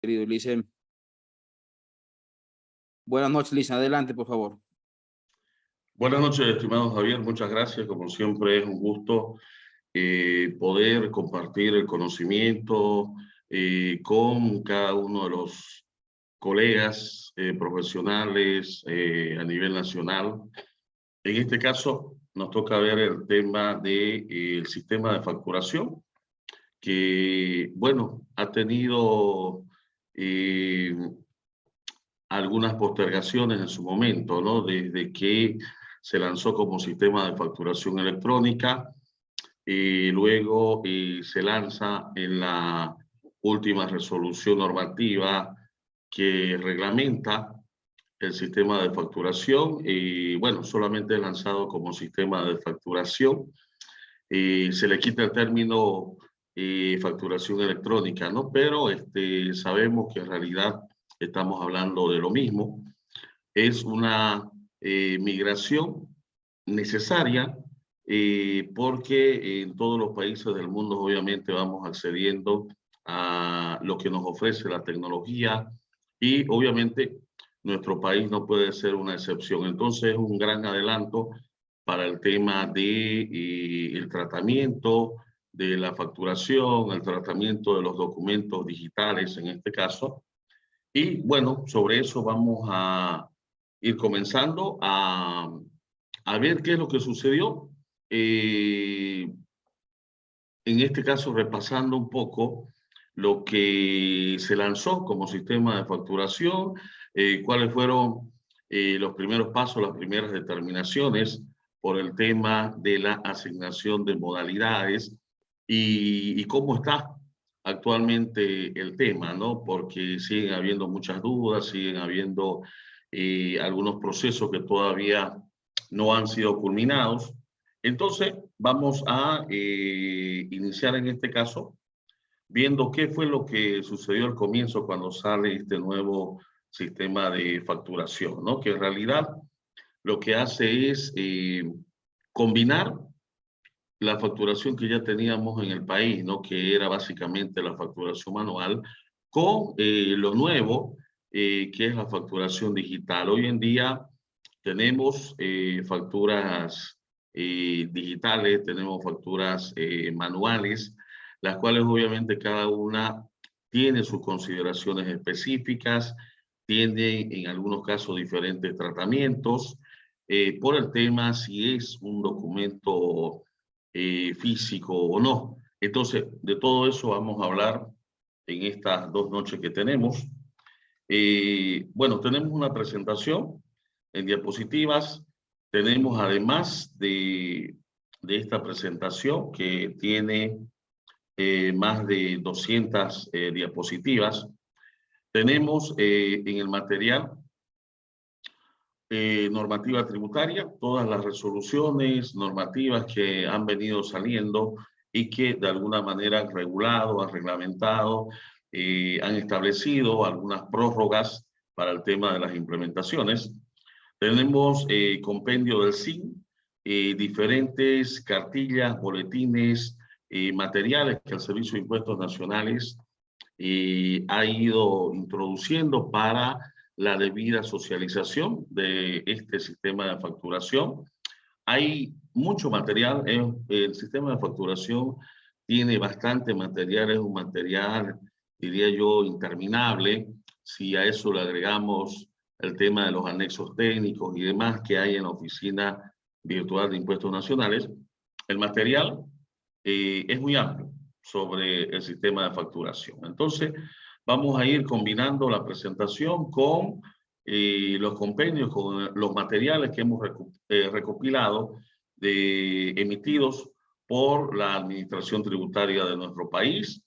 Querido Licen. Buenas noches, Licen. Adelante, por favor. Buenas noches, estimado Javier. Muchas gracias. Como siempre, es un gusto poder compartir el conocimiento con cada uno de los colegas profesionales a nivel nacional. En este caso, nos toca ver el tema del sistema de facturación, que, bueno, ha tenido algunas postergaciones en su momento, ¿no? Desde que se lanzó como sistema de facturación electrónica, luego se lanza en la última resolución normativa que reglamenta el sistema de facturación, y bueno, solamente es lanzado como sistema de facturación. Se le quita el término facturación electrónica, ¿no? Pero sabemos que en realidad estamos hablando de lo mismo. Es una migración necesaria porque en todos los países del mundo obviamente vamos accediendo a lo que nos ofrece la tecnología y obviamente nuestro país no puede ser una excepción. Entonces es un gran adelanto para el tema de el tratamiento de la facturación, el tratamiento de los documentos digitales en este caso. Y bueno, sobre eso vamos a ir comenzando a ver qué es lo que sucedió. En este caso, repasando un poco lo que se lanzó como sistema de facturación, cuáles fueron los primeros pasos, las primeras determinaciones por el tema de la asignación de modalidades y cómo está actualmente el tema, ¿no? Porque siguen habiendo muchas dudas, siguen habiendo algunos procesos que todavía no han sido culminados. Entonces, vamos a iniciar en este caso viendo qué fue lo que sucedió al comienzo cuando sale este nuevo sistema de facturación, ¿no? Que en realidad lo que hace es combinar la facturación que ya teníamos en el país, ¿no? Que era básicamente la facturación manual, con lo nuevo, que es la facturación digital. Hoy en día tenemos facturas digitales, tenemos facturas manuales, las cuales obviamente cada una tiene sus consideraciones específicas, tiene en algunos casos diferentes tratamientos, por el tema si es un documento físico o no. Entonces, de todo eso vamos a hablar en estas dos noches que tenemos. Bueno, tenemos una presentación en diapositivas. Tenemos además de esta presentación que tiene más de 200 diapositivas. Tenemos en el material normativa tributaria, todas las resoluciones normativas que han venido saliendo y que de alguna manera han regulado, han reglamentado, han establecido algunas prórrogas para el tema de las implementaciones. Tenemos compendio del SIN, diferentes cartillas, boletines, materiales que el Servicio de Impuestos Nacionales ha ido introduciendo para la debida socialización de este sistema de facturación. Hay mucho material, el sistema de facturación tiene bastante material, es un material, diría yo, interminable. Si a eso le agregamos el tema de los anexos técnicos y demás que hay en la Oficina Virtual de Impuestos Nacionales, el material es muy amplio sobre el sistema de facturación. Entonces, vamos a ir combinando la presentación con los compendios, con los materiales que hemos recopilado, emitidos por la Administración Tributaria de nuestro país.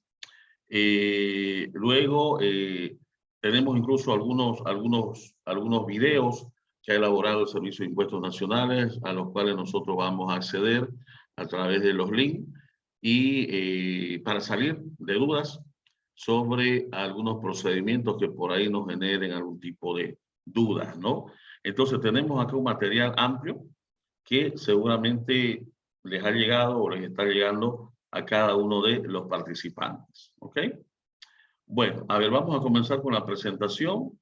Luego, tenemos incluso algunos videos que ha elaborado el Servicio de Impuestos Nacionales, a los cuales nosotros vamos a acceder a través de los links y para salir de dudas sobre algunos procedimientos que por ahí nos generen algún tipo de dudas, ¿no? Entonces tenemos acá un material amplio que seguramente les ha llegado o les está llegando a cada uno de los participantes, ¿ok? Bueno, a ver, vamos a comenzar con la presentación.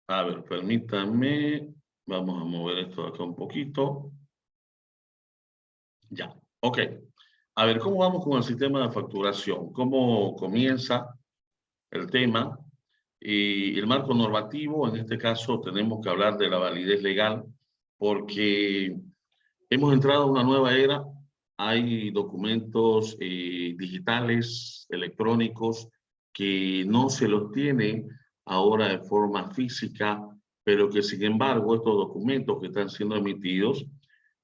A ver, permítanme. Vamos a mover esto de acá un poquito. Ya, ok. A ver, ¿cómo vamos con el sistema de facturación? ¿Cómo comienza el tema? Y el marco normativo, en este caso, tenemos que hablar de la validez legal, porque hemos entrado a una nueva era. Hay documentos digitales, electrónicos, que no se los tiene ahora de forma física, pero que sin embargo estos documentos que están siendo emitidos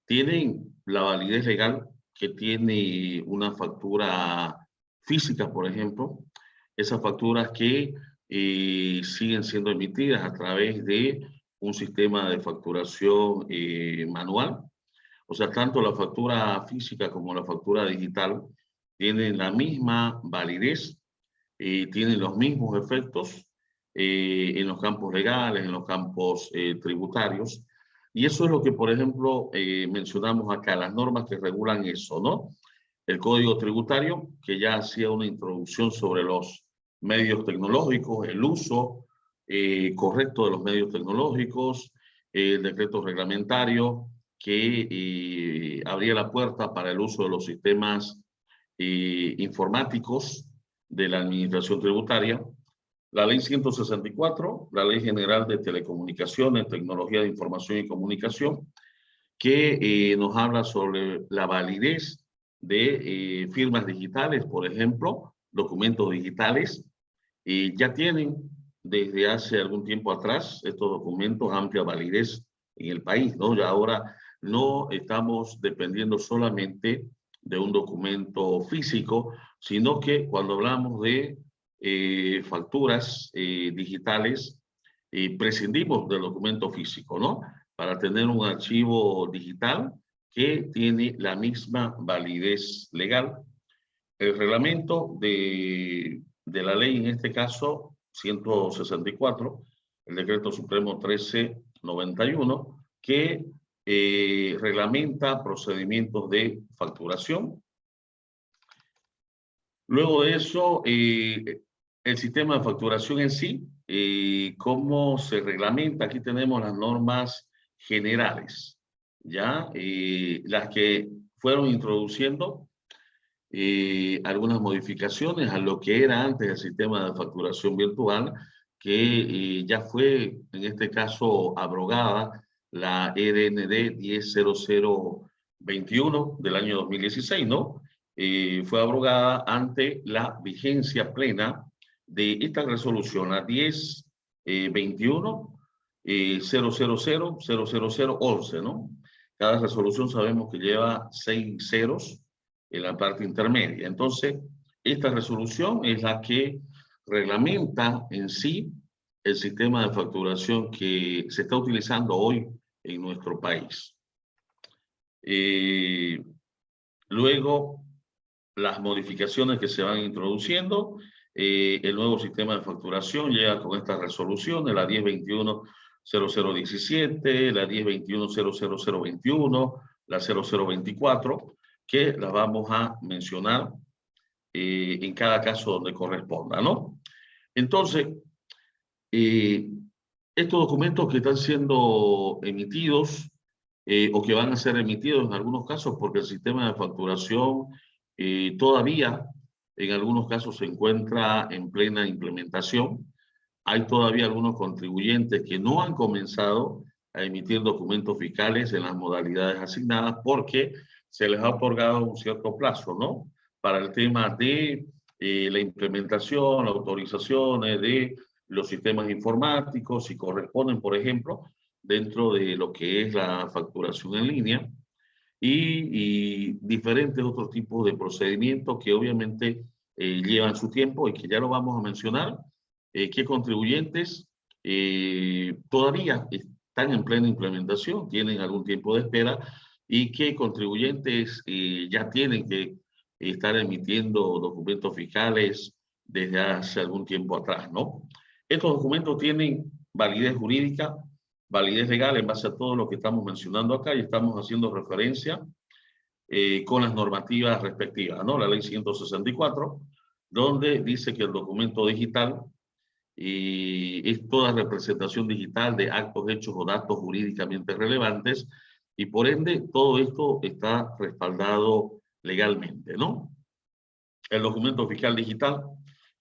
tienen la validez legal que tiene una factura física, por ejemplo. Esas facturas que siguen siendo emitidas a través de un sistema de facturación manual. O sea, tanto la factura física como la factura digital tienen la misma validez, tienen los mismos efectos en los campos legales, en los campos tributarios. Y eso es lo que, por ejemplo, mencionamos acá, las normas que regulan eso, ¿no? El Código Tributario, que ya hacía una introducción sobre los medios tecnológicos, el uso correcto de los medios tecnológicos, el decreto reglamentario, que abría la puerta para el uso de los sistemas informáticos de la administración tributaria, la ley 164, la ley general de telecomunicaciones, tecnología de información y comunicación, que nos habla sobre la validez de firmas digitales, por ejemplo, documentos digitales. Ya tienen desde hace algún tiempo atrás estos documentos amplia validez en el país, ¿no? Ya ahora no estamos dependiendo solamente de un documento físico, sino que cuando hablamos de facturas digitales, prescindimos del documento físico, ¿no? Para tener un archivo digital que tiene la misma validez legal. El reglamento de la ley, en este caso, 164, el decreto supremo 1391, que reglamenta procedimientos de facturación. Luego de eso, el sistema de facturación en sí, cómo se reglamenta. Aquí tenemos las normas generales, ¿ya? Las que fueron introduciendo algunas modificaciones a lo que era antes el sistema de facturación virtual, que ya fue, en este caso, abrogada la RND 100021 del año 2016, ¿no? Fue abrogada ante la vigencia plena de esta resolución, la 1021 00011, ¿no? Cada resolución sabemos que lleva 6 ceros en la parte intermedia. Entonces, esta resolución es la que reglamenta en sí el sistema de facturación que se está utilizando hoy en nuestro país. Luego, las modificaciones que se van introduciendo, el nuevo sistema de facturación llega con estas resoluciones, la 1021-0017, la 1021-00021, la 0024, que las vamos a mencionar en cada caso donde corresponda, ¿no? Entonces, estos documentos que están siendo emitidos o que van a ser emitidos en algunos casos, porque el sistema de facturación todavía en algunos casos se encuentra en plena implementación. Hay todavía algunos contribuyentes que no han comenzado a emitir documentos fiscales en las modalidades asignadas porque se les ha otorgado un cierto plazo, ¿no? Para el tema de la implementación, las autorizaciones de los sistemas informáticos, si corresponden, por ejemplo, dentro de lo que es la facturación en línea y diferentes otros tipos de procedimientos que obviamente llevan su tiempo y que ya lo vamos a mencionar, que contribuyentes todavía están en plena implementación, tienen algún tiempo de espera y que contribuyentes ya tienen que estar emitiendo documentos fiscales desde hace algún tiempo atrás, ¿no? Estos documentos tienen validez jurídica, validez legal en base a todo lo que estamos mencionando acá y estamos haciendo referencia con las normativas respectivas, ¿no? La ley 164, donde dice que el documento digital es toda representación digital de actos, hechos o datos jurídicamente relevantes, y por ende todo esto está respaldado legalmente, ¿no? El documento fiscal digital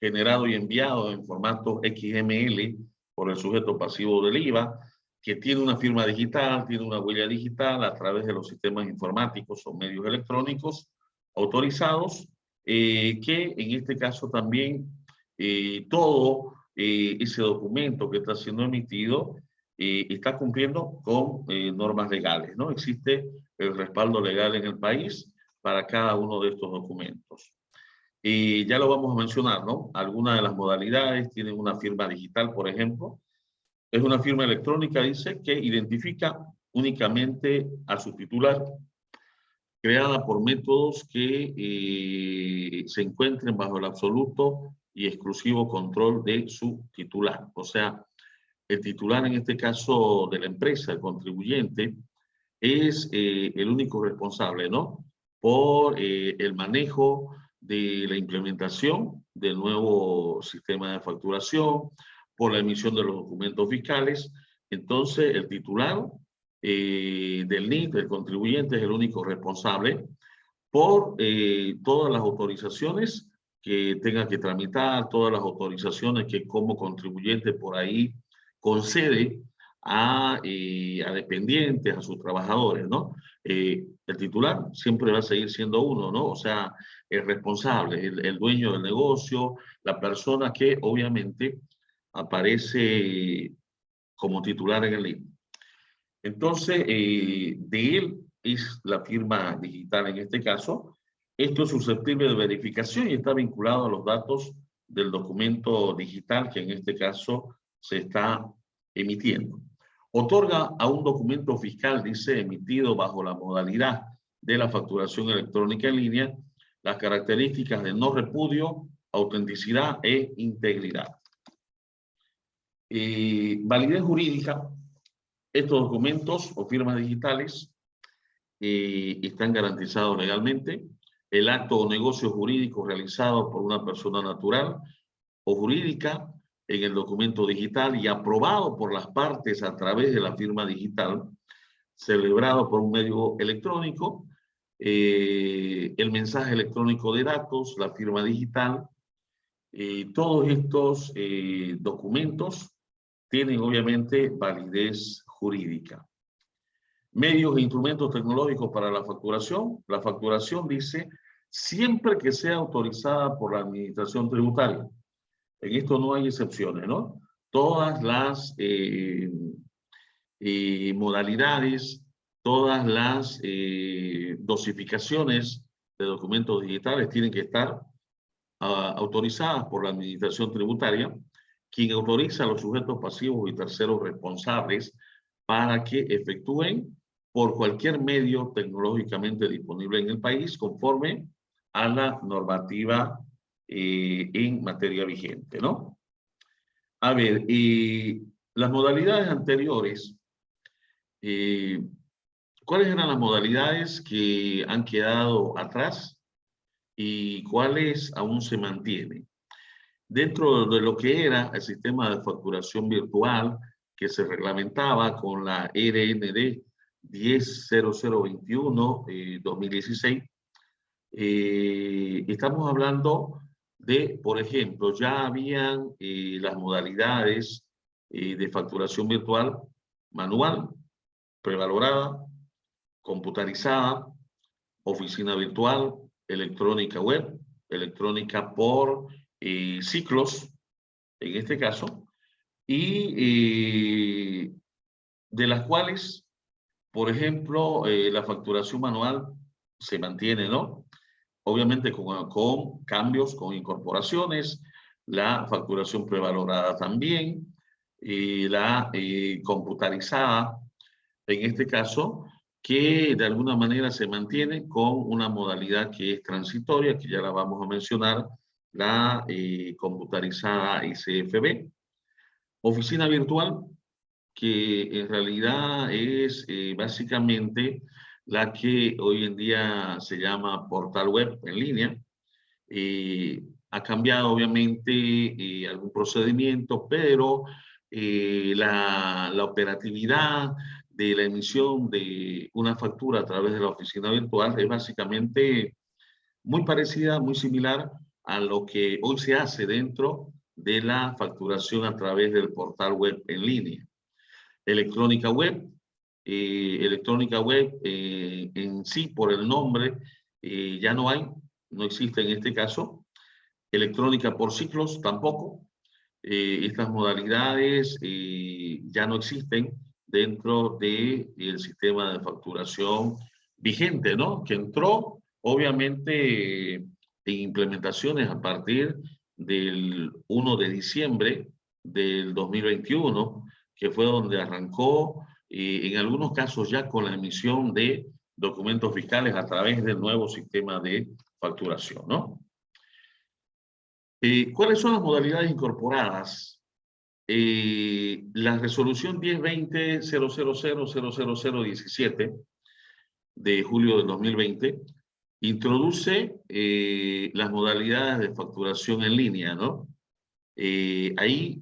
generado y enviado en formato XML por el sujeto pasivo del IVA, que tiene una firma digital, tiene una huella digital a través de los sistemas informáticos o medios electrónicos autorizados, que en este caso también todo ese documento que está siendo emitido está cumpliendo con normas legales, ¿no? Existe el respaldo legal en el país para cada uno de estos documentos. Y ya lo vamos a mencionar, ¿no? Algunas de las modalidades tienen una firma digital, por ejemplo. Es una firma electrónica, dice, que identifica únicamente a su titular, creada por métodos que se encuentren bajo el absoluto y exclusivo control de su titular. O sea, el titular, en este caso de la empresa, el contribuyente, es el único responsable, ¿no? Por el manejo de la implementación del nuevo sistema de facturación, por la emisión de los documentos fiscales. Entonces, el titular del NIT, el contribuyente, es el único responsable por todas las autorizaciones que tenga que tramitar, todas las autorizaciones que como contribuyente por ahí concede a dependientes, a sus trabajadores, ¿no? El titular siempre va a seguir siendo uno, ¿no? O sea, el responsable, el dueño del negocio, la persona que obviamente aparece como titular en el IVA. Entonces, de él es la firma digital en este caso. Esto es susceptible de verificación y está vinculado a los datos del documento digital que en este caso se está emitiendo. Otorga a un documento fiscal, dice, emitido bajo la modalidad de la facturación electrónica en línea, las características de no repudio, autenticidad e integridad. Validez jurídica. Estos documentos o firmas digitales están garantizados legalmente. El acto o negocio jurídico realizado por una persona natural o jurídica en el documento digital y aprobado por las partes a través de la firma digital, celebrado por un medio electrónico, el mensaje electrónico de datos, la firma digital, todos estos documentos tienen obviamente validez jurídica. Medios e instrumentos tecnológicos para la facturación. La facturación dice siempre que sea autorizada por la administración tributaria. En esto no hay excepciones, ¿no? Todas las modalidades, todas las dosificaciones de documentos digitales tienen que estar autorizadas por la administración tributaria, quien autoriza a los sujetos pasivos y terceros responsables para que efectúen por cualquier medio tecnológicamente disponible en el país conforme a la normativa en materia vigente, ¿no? A ver, las modalidades anteriores, ¿cuáles eran las modalidades que han quedado atrás y cuáles aún se mantienen? Dentro de lo que era el sistema de facturación virtual que se reglamentaba con la RND 10.0021-2016, estamos hablando de, por ejemplo, ya habían las modalidades de facturación virtual manual, prevalorada, computarizada, oficina virtual, electrónica web, electrónica por ciclos, en este caso, y de las cuales, por ejemplo, la facturación manual se mantiene, ¿no? Obviamente con cambios, con incorporaciones, la facturación prevalorada también, la computarizada, en este caso, que de alguna manera se mantiene con una modalidad que es transitoria, que ya la vamos a mencionar, la computarizada ICFB. Oficina virtual, que en realidad es básicamente la que hoy en día se llama portal web en línea. Ha cambiado obviamente algún procedimiento, pero la operatividad de la emisión de una factura a través de la oficina virtual es básicamente muy parecida, muy similar a lo que hoy se hace dentro de la facturación a través del portal web en línea. Electrónica web, en sí por el nombre ya no hay, no existe en este caso. Electrónica por ciclos tampoco. Estas modalidades ya no existen dentro del sistema de facturación vigente, ¿no? Que entró obviamente en implementaciones a partir del 1 de diciembre del 2021, que fue donde arrancó, en algunos casos ya con la emisión de documentos fiscales a través del nuevo sistema de facturación, ¿no? ¿Cuáles son las modalidades incorporadas? La resolución 1020-000-00017 de julio del 2020 introduce las modalidades de facturación en línea, ¿no? Ahí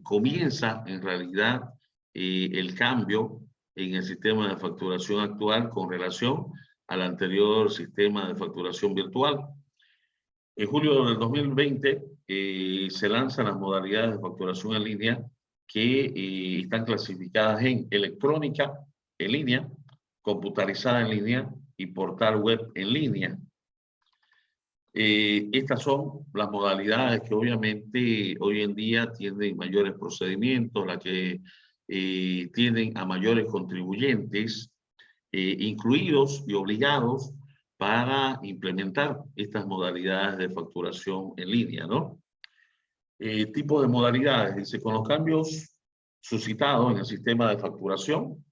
comienza en realidad el cambio en el sistema de facturación actual con relación al anterior sistema de facturación virtual. En julio del 2020 se lanzan las modalidades de facturación en línea que están clasificadas en electrónica en línea, computarizada en línea y portal web en línea. Estas son las modalidades que obviamente hoy en día tienen mayores procedimientos, las que tienen a mayores contribuyentes incluidos y obligados para implementar estas modalidades de facturación en línea, ¿no? Tipo de modalidades, dice, con los cambios suscitados en el sistema de facturación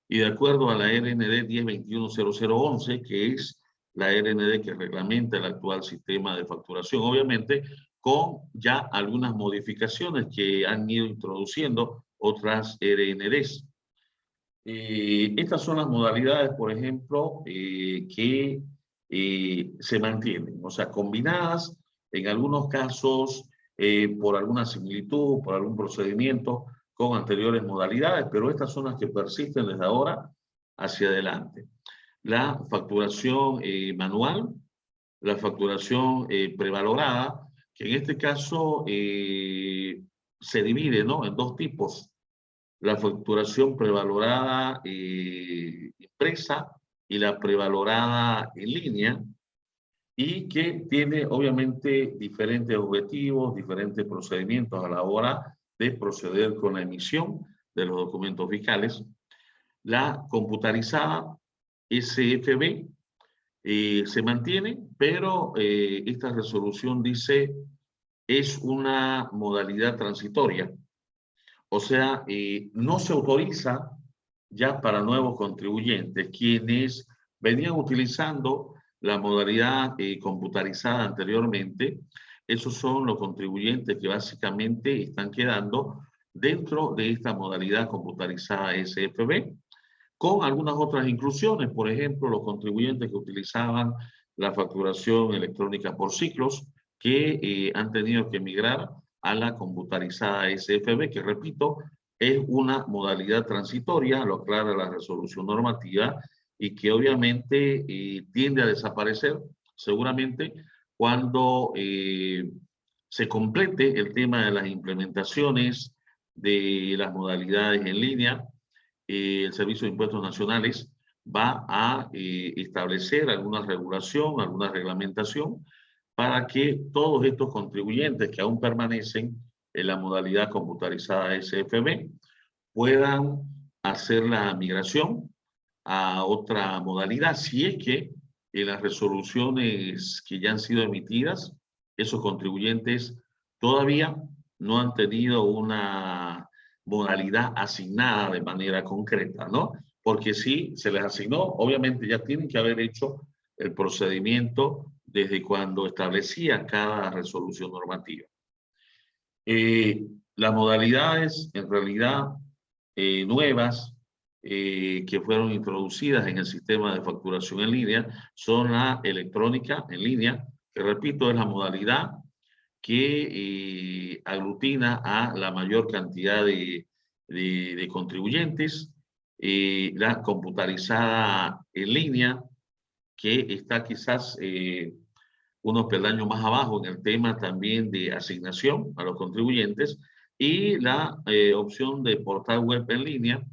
y de acuerdo a la RND 1021-0011, que es la RND que reglamenta el actual sistema de facturación, obviamente con ya algunas modificaciones que han ido introduciendo otras RNDs. Estas son las modalidades, por ejemplo, que se mantienen, o sea, combinadas en algunos casos por alguna similitud, por algún procedimiento con anteriores modalidades, pero estas son las que persisten desde ahora hacia adelante. La facturación manual, la facturación prevalorada, que en este caso se divide, ¿no?, en dos tipos. La facturación prevalorada impresa y la prevalorada en línea, y que tiene obviamente diferentes objetivos, diferentes procedimientos a la hora de proceder con la emisión de los documentos fiscales. La computarizada SFB se mantiene, pero esta resolución dice es una modalidad transitoria. O sea, no se autoriza ya para nuevos contribuyentes. Quienes venían utilizando la modalidad computarizada anteriormente, esos son los contribuyentes que básicamente están quedando dentro de esta modalidad computarizada SFB, con algunas otras inclusiones. Por ejemplo, los contribuyentes que utilizaban la facturación electrónica por ciclos, que han tenido que migrar a la computarizada SFB, que repito, es una modalidad transitoria, lo aclara la resolución normativa, y que obviamente tiende a desaparecer seguramente cuando se complete el tema de las implementaciones de las modalidades en línea. El Servicio de Impuestos Nacionales va a establecer alguna regulación, alguna reglamentación para que todos estos contribuyentes que aún permanecen en la modalidad computarizada SFB puedan hacer la migración a otra modalidad, si es que en las resoluciones que ya han sido emitidas, esos contribuyentes todavía no han tenido una modalidad asignada de manera concreta, ¿no? Porque si se les asignó, obviamente ya tienen que haber hecho el procedimiento desde cuando establecía cada resolución normativa. Las modalidades, en realidad, nuevas que fueron introducidas en el sistema de facturación en línea son la electrónica en línea, que repito, es la modalidad que aglutina a la mayor cantidad de contribuyentes, la computarizada en línea, que está quizás unos peldaños más abajo en el tema también de asignación a los contribuyentes, y la opción de portal web en línea,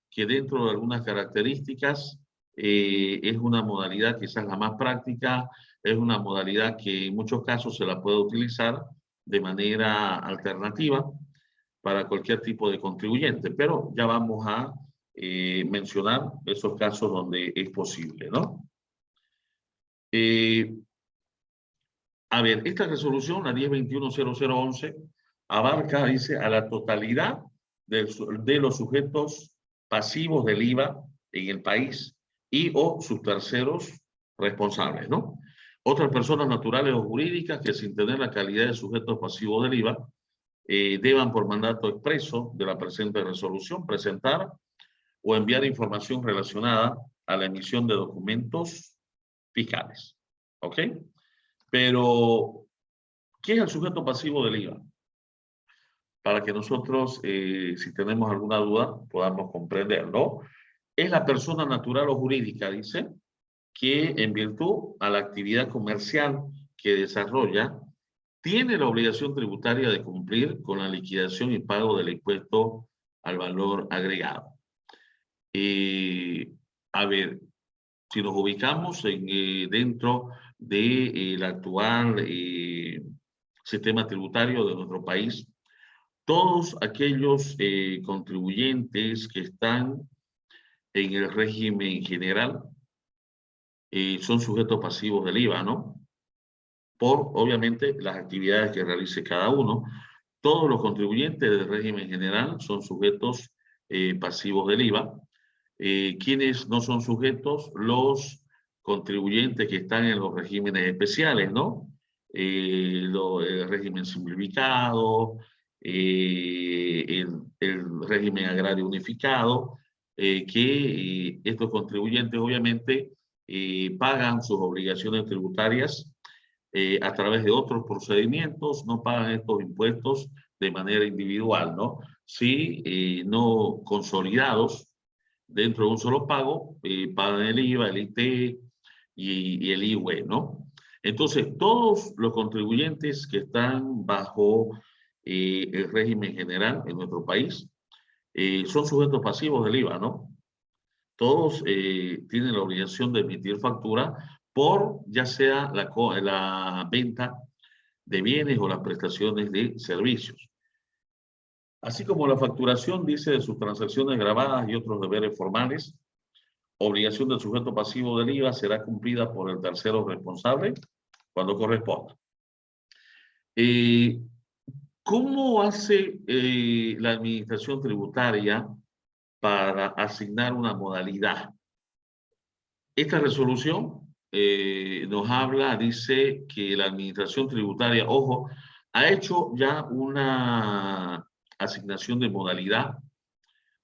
que dentro de algunas características es una modalidad quizás la más práctica, es una modalidad que en muchos casos se la puede utilizar de manera alternativa para cualquier tipo de contribuyente, pero ya vamos a mencionar esos casos donde es posible, ¿no? A ver, esta resolución, la 1021-0011, abarca, dice, a la totalidad de los sujetos pasivos del IVA en el país y o sus terceros responsables, ¿no? Otras personas naturales o jurídicas que sin tener la calidad de sujetos pasivos del IVA deban por mandato expreso de la presente resolución presentar o enviar información relacionada a la emisión de documentos fiscales. ¿Ok? Pero, ¿qué es el sujeto pasivo del IVA? Para que nosotros, si tenemos alguna duda, podamos comprenderlo. Es la persona natural o jurídica, dice, que en virtud a la actividad comercial que desarrolla, tiene la obligación tributaria de cumplir con la liquidación y pago del impuesto al valor agregado. A ver, si nos ubicamos dentro del actual sistema tributario de nuestro país, todos aquellos contribuyentes que están en el régimen general son sujetos pasivos del IVA, ¿no? Por, obviamente, las actividades que realice cada uno. Todos los contribuyentes del régimen general son sujetos pasivos del IVA. ¿Quiénes no son sujetos? Los contribuyentes que están en los regímenes especiales, ¿no? El régimen simplificado, el régimen agrario unificado, que estos contribuyentes obviamente pagan sus obligaciones tributarias a través de otros procedimientos, no pagan estos impuestos de manera individual, ¿no? Sí, no consolidados dentro de un solo pago, pagan el IVA, el IT y el IUE, ¿no? Entonces, todos los contribuyentes que están bajo el régimen general en nuestro país son sujetos pasivos del IVA, ¿no? Todos tienen la obligación de emitir factura por ya sea la venta de bienes o las prestaciones de servicios. Así como la facturación, dice, de sus transacciones grabadas y otros deberes formales, obligación del sujeto pasivo del IVA será cumplida por el tercero responsable cuando corresponda. ¿Cómo hace la administración tributaria para asignar una modalidad? Esta resolución nos habla, dice que la administración tributaria, ojo, ha hecho ya una asignación de modalidad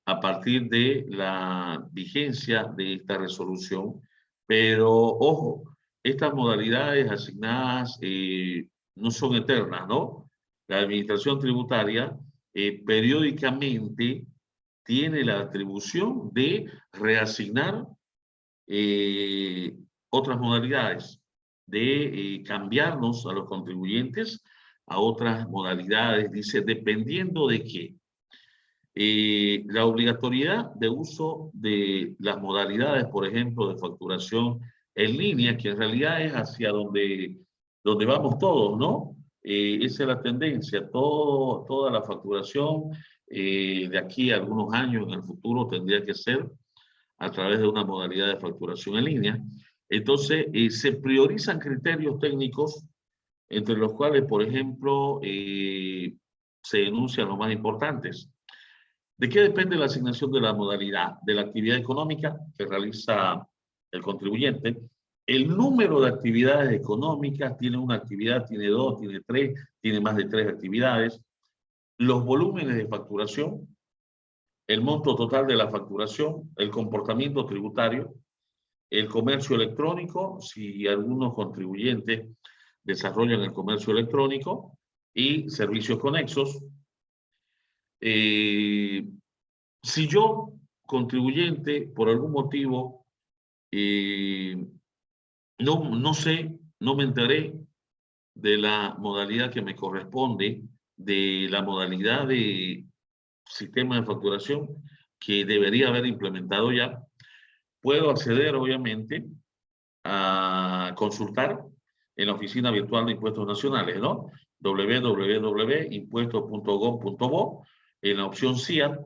a partir de la vigencia de esta resolución, pero ojo, estas modalidades asignadas no son eternas, ¿no? La administración tributaria periódicamente tiene la atribución de reasignar otras modalidades, de cambiarnos a los contribuyentes a otras modalidades, dice, dependiendo de qué. La obligatoriedad de uso de las modalidades, por ejemplo, de facturación en línea, que en realidad es hacia donde vamos todos, ¿no? Esa es la tendencia, toda la facturación de aquí a algunos años en el futuro tendría que ser a través de una modalidad de facturación en línea. Entonces, se priorizan criterios técnicos, entre los cuales, por ejemplo, se enuncian los más importantes. ¿De qué depende la asignación de la modalidad? De la actividad económica que realiza el contribuyente. El número de actividades económicas, tiene una actividad, tiene dos, tiene tres, tiene más de tres actividades. Los volúmenes de facturación, el monto total de la facturación, el comportamiento tributario, el comercio electrónico, si algunos contribuyentes desarrollan el comercio electrónico, y servicios conexos. Si yo, contribuyente, por algún motivo, no sé, no me enteré de la modalidad que me corresponde, de la modalidad de sistema de facturación que debería haber implementado ya, puedo acceder, obviamente, a consultar en la Oficina Virtual de Impuestos Nacionales, ¿no? www.impuestos.gov.bo, en la opción CIA,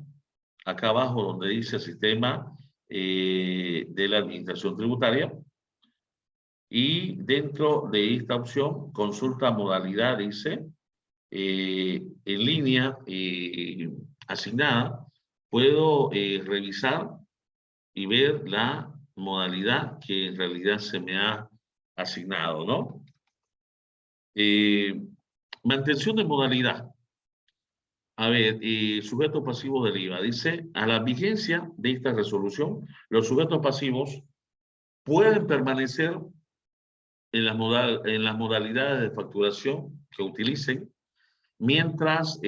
acá abajo donde dice Sistema de la Administración Tributaria, y dentro de esta opción, consulta modalidad, dice, en línea asignada, puedo revisar y ver la modalidad que en realidad se me ha asignado, ¿no? Mantención de modalidad. A ver, sujetos pasivos del IVA. Dice, a la vigencia de esta resolución, los sujetos pasivos pueden permanecer en las modalidades de facturación que utilicen mientras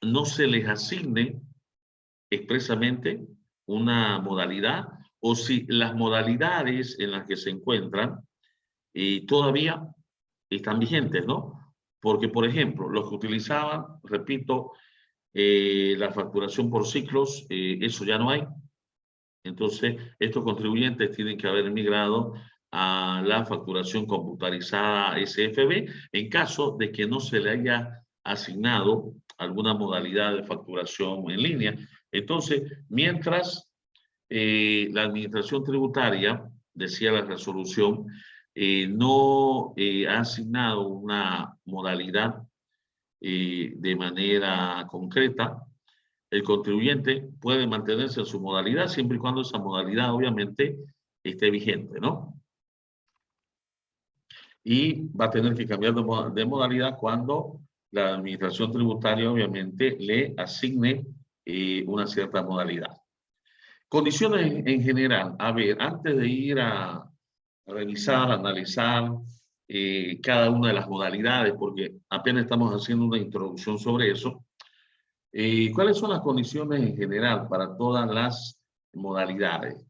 no se les asigne expresamente una modalidad, o si las modalidades en las que se encuentran todavía están vigentes, ¿no? Porque, por ejemplo, los que utilizaban, repito, la facturación por ciclos, eso ya no hay. Entonces, estos contribuyentes tienen que haber migrado a la facturación computarizada SFB en caso de que no se le haya asignado alguna modalidad de facturación en línea. Entonces, mientras la administración tributaria, decía la resolución, no ha asignado una modalidad de manera concreta, el contribuyente puede mantenerse en su modalidad siempre y cuando esa modalidad obviamente esté vigente, ¿no? Y va a tener que cambiar de modalidad cuando la administración tributaria obviamente le asigne una cierta modalidad. Condiciones en general. A ver, antes de ir a revisar, analizar cada una de las modalidades, porque apenas estamos haciendo una introducción sobre eso, ¿cuáles son las condiciones en general para todas las modalidades?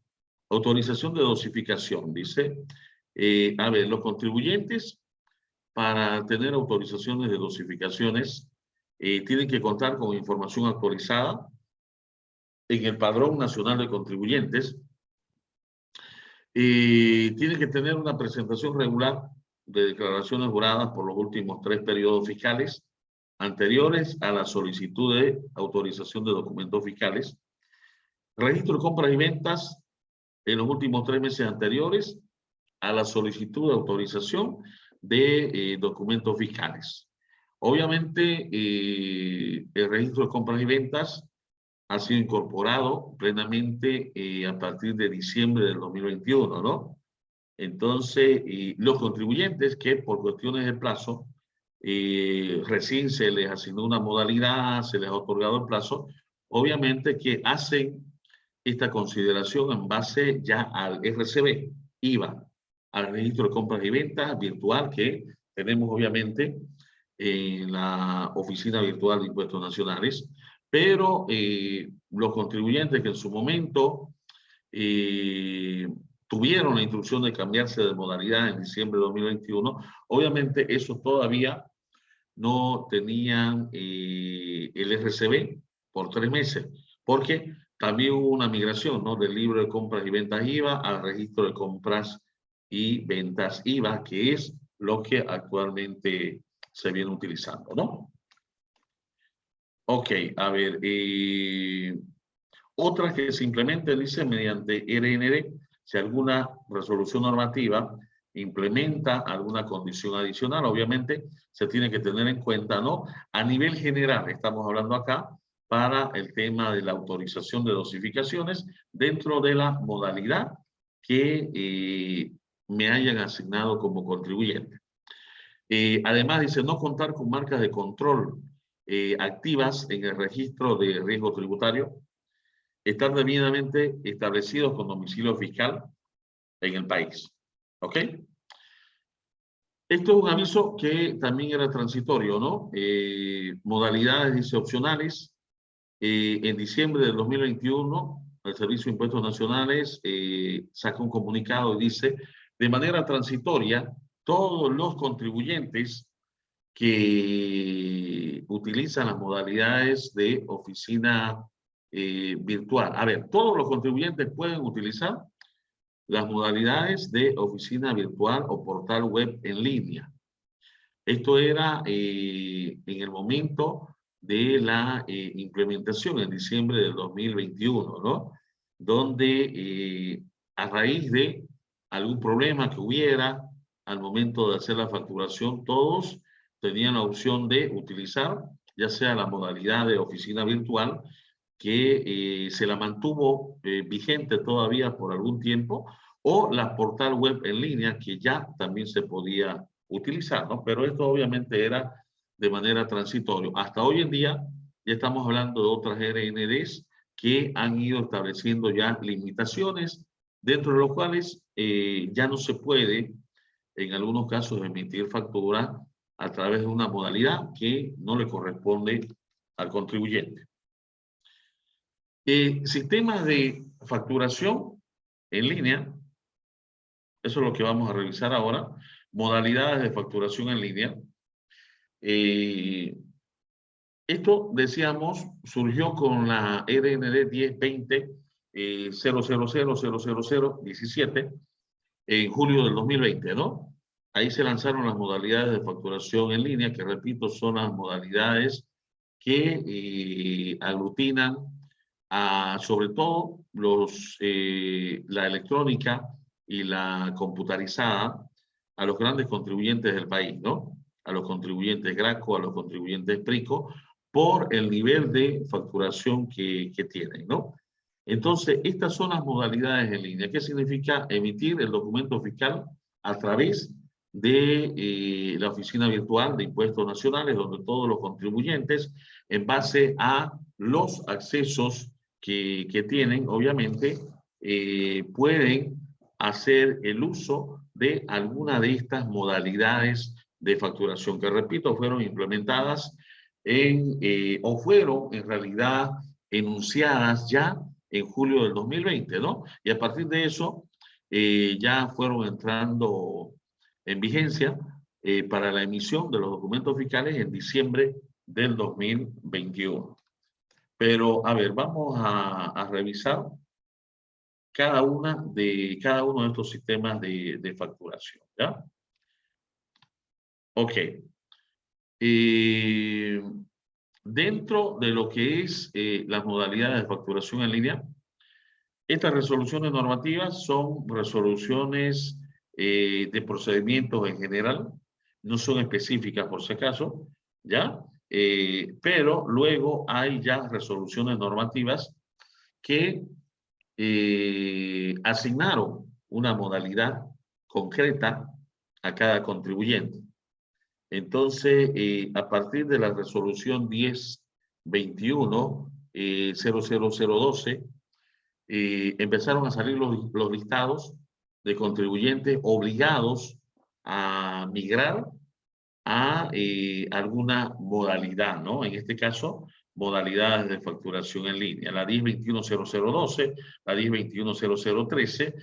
Autorización de dosificación, dice. A ver, los contribuyentes para tener autorizaciones de dosificaciones tienen que contar con información actualizada en el Padrón Nacional de Contribuyentes. Tienen que tener una presentación regular de declaraciones juradas por los últimos 3 periodos fiscales anteriores a la solicitud de autorización de documentos fiscales. Registro de compras y ventas en los últimos 3 meses anteriores a la solicitud de autorización de documentos fiscales. Obviamente, el registro de compras y ventas ha sido incorporado plenamente a partir de diciembre del 2021, ¿no? Entonces, los contribuyentes que por cuestiones de plazo, recién se les asignó una modalidad, se les ha otorgado el plazo, obviamente que hacen esta consideración en base ya al RCB, IVA, al registro de compras y ventas virtual que tenemos obviamente en la Oficina Virtual de Impuestos Nacionales, pero los contribuyentes que en su momento tuvieron la instrucción de cambiarse de modalidad en diciembre de 2021, obviamente esos todavía no tenían el RCB por 3 meses, porque también hubo una migración, ¿no?, del libro de compras y ventas IVA al registro de compras y ventas IVA, que es lo que actualmente se viene utilizando, ¿no? Ok, a ver, otras que se implementen, dice, mediante RND, si alguna resolución normativa implementa alguna condición adicional, obviamente se tiene que tener en cuenta, ¿no? A nivel general, estamos hablando acá, para el tema de la autorización de dosificaciones dentro de la modalidad que me hayan asignado como contribuyente. Además, dice, no contar con marcas de control activas en el registro de riesgo tributario, están debidamente establecidos con domicilio fiscal en el país. ¿Ok? Esto es un aviso que también era transitorio, ¿no? Modalidades, dice, opcionales. En diciembre del 2021, el Servicio de Impuestos Nacionales saca un comunicado y dice, de manera transitoria, todos los contribuyentes que utilizan las modalidades de oficina virtual. A ver, todos los contribuyentes pueden utilizar las modalidades de oficina virtual o portal web en línea. Esto era en el momento de la implementación en diciembre del 2021, ¿no? Donde a raíz de algún problema que hubiera al momento de hacer la facturación, todos tenían la opción de utilizar ya sea la modalidad de oficina virtual, que se la mantuvo vigente todavía por algún tiempo, o la portal web en línea, que ya también se podía utilizar, ¿no? Pero esto obviamente era de manera transitoria. Hasta hoy en día ya estamos hablando de otras RNDs que han ido estableciendo ya limitaciones, dentro de los cuales ya no se puede, en algunos casos, emitir factura a través de una modalidad que no le corresponde al contribuyente. Sistemas de facturación en línea, eso es lo que vamos a revisar ahora. Modalidades de facturación en línea. Esto, decíamos, surgió con la RND 1020-000-00017 en julio del 2020, ¿no? Ahí se lanzaron las modalidades de facturación en línea, que repito, son las modalidades que aglutinan a, sobre todo, la electrónica y la computarizada a los grandes contribuyentes del país, ¿no? A los contribuyentes Graco, a los contribuyentes Prico, por el nivel de facturación que tienen, ¿no? Entonces, estas son las modalidades en línea. ¿Qué significa emitir el documento fiscal a través de la oficina virtual de impuestos nacionales, donde todos los contribuyentes, en base a los accesos que tienen, obviamente, pueden hacer el uso de alguna de estas modalidades de facturación, que repito, fueron implementadas o fueron en realidad enunciadas ya en julio del 2020, ¿no? Y a partir de eso ya fueron entrando en vigencia para la emisión de los documentos fiscales en diciembre del 2021. Pero, a ver, vamos a revisar cada uno de estos sistemas de facturación, ¿ya? Ok. Dentro de lo que es las modalidades de facturación en línea, estas resoluciones normativas son resoluciones de procedimientos en general, no son específicas por si acaso, ¿ya? Pero luego hay ya resoluciones normativas que asignaron una modalidad concreta a cada contribuyente. Entonces, a partir de la resolución 1021-00012, empezaron a salir los listados de contribuyentes obligados a migrar a alguna modalidad, ¿no? En este caso, modalidades de facturación en línea. La 1021-0012, la 1021-0013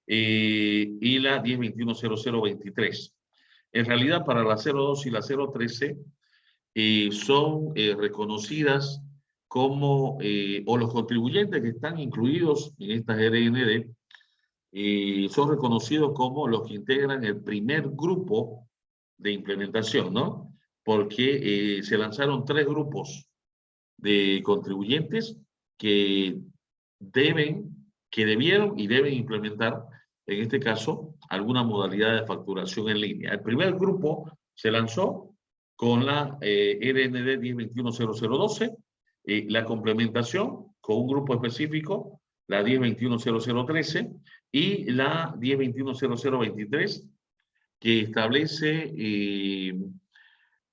y la 1021-0023. En realidad, para la 02 y la 013 son reconocidas como, o los contribuyentes que están incluidos en estas RND, son reconocidos como los que integran el primer grupo de implementación, ¿no? Porque se lanzaron 3 grupos de contribuyentes que debieron y deben implementar, en este caso, alguna modalidad de facturación en línea. El primer grupo se lanzó con la RND 1021-0012, la complementación con un grupo específico, la 1021-0013 y la 1021-0023, que establece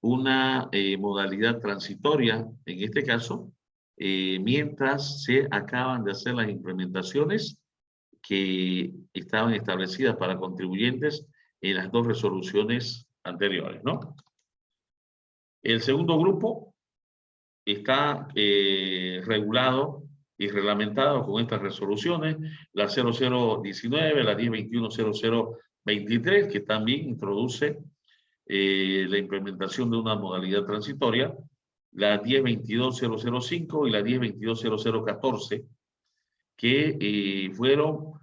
una modalidad transitoria, en este caso, mientras se acaban de hacer las implementaciones que estaban establecidas para contribuyentes en las dos resoluciones anteriores, ¿no? El segundo grupo está regulado y reglamentado con estas resoluciones, la 0019, la 1021-0023, que también introduce la implementación de una modalidad transitoria, la 1022-005 y la 1022-0014, que fueron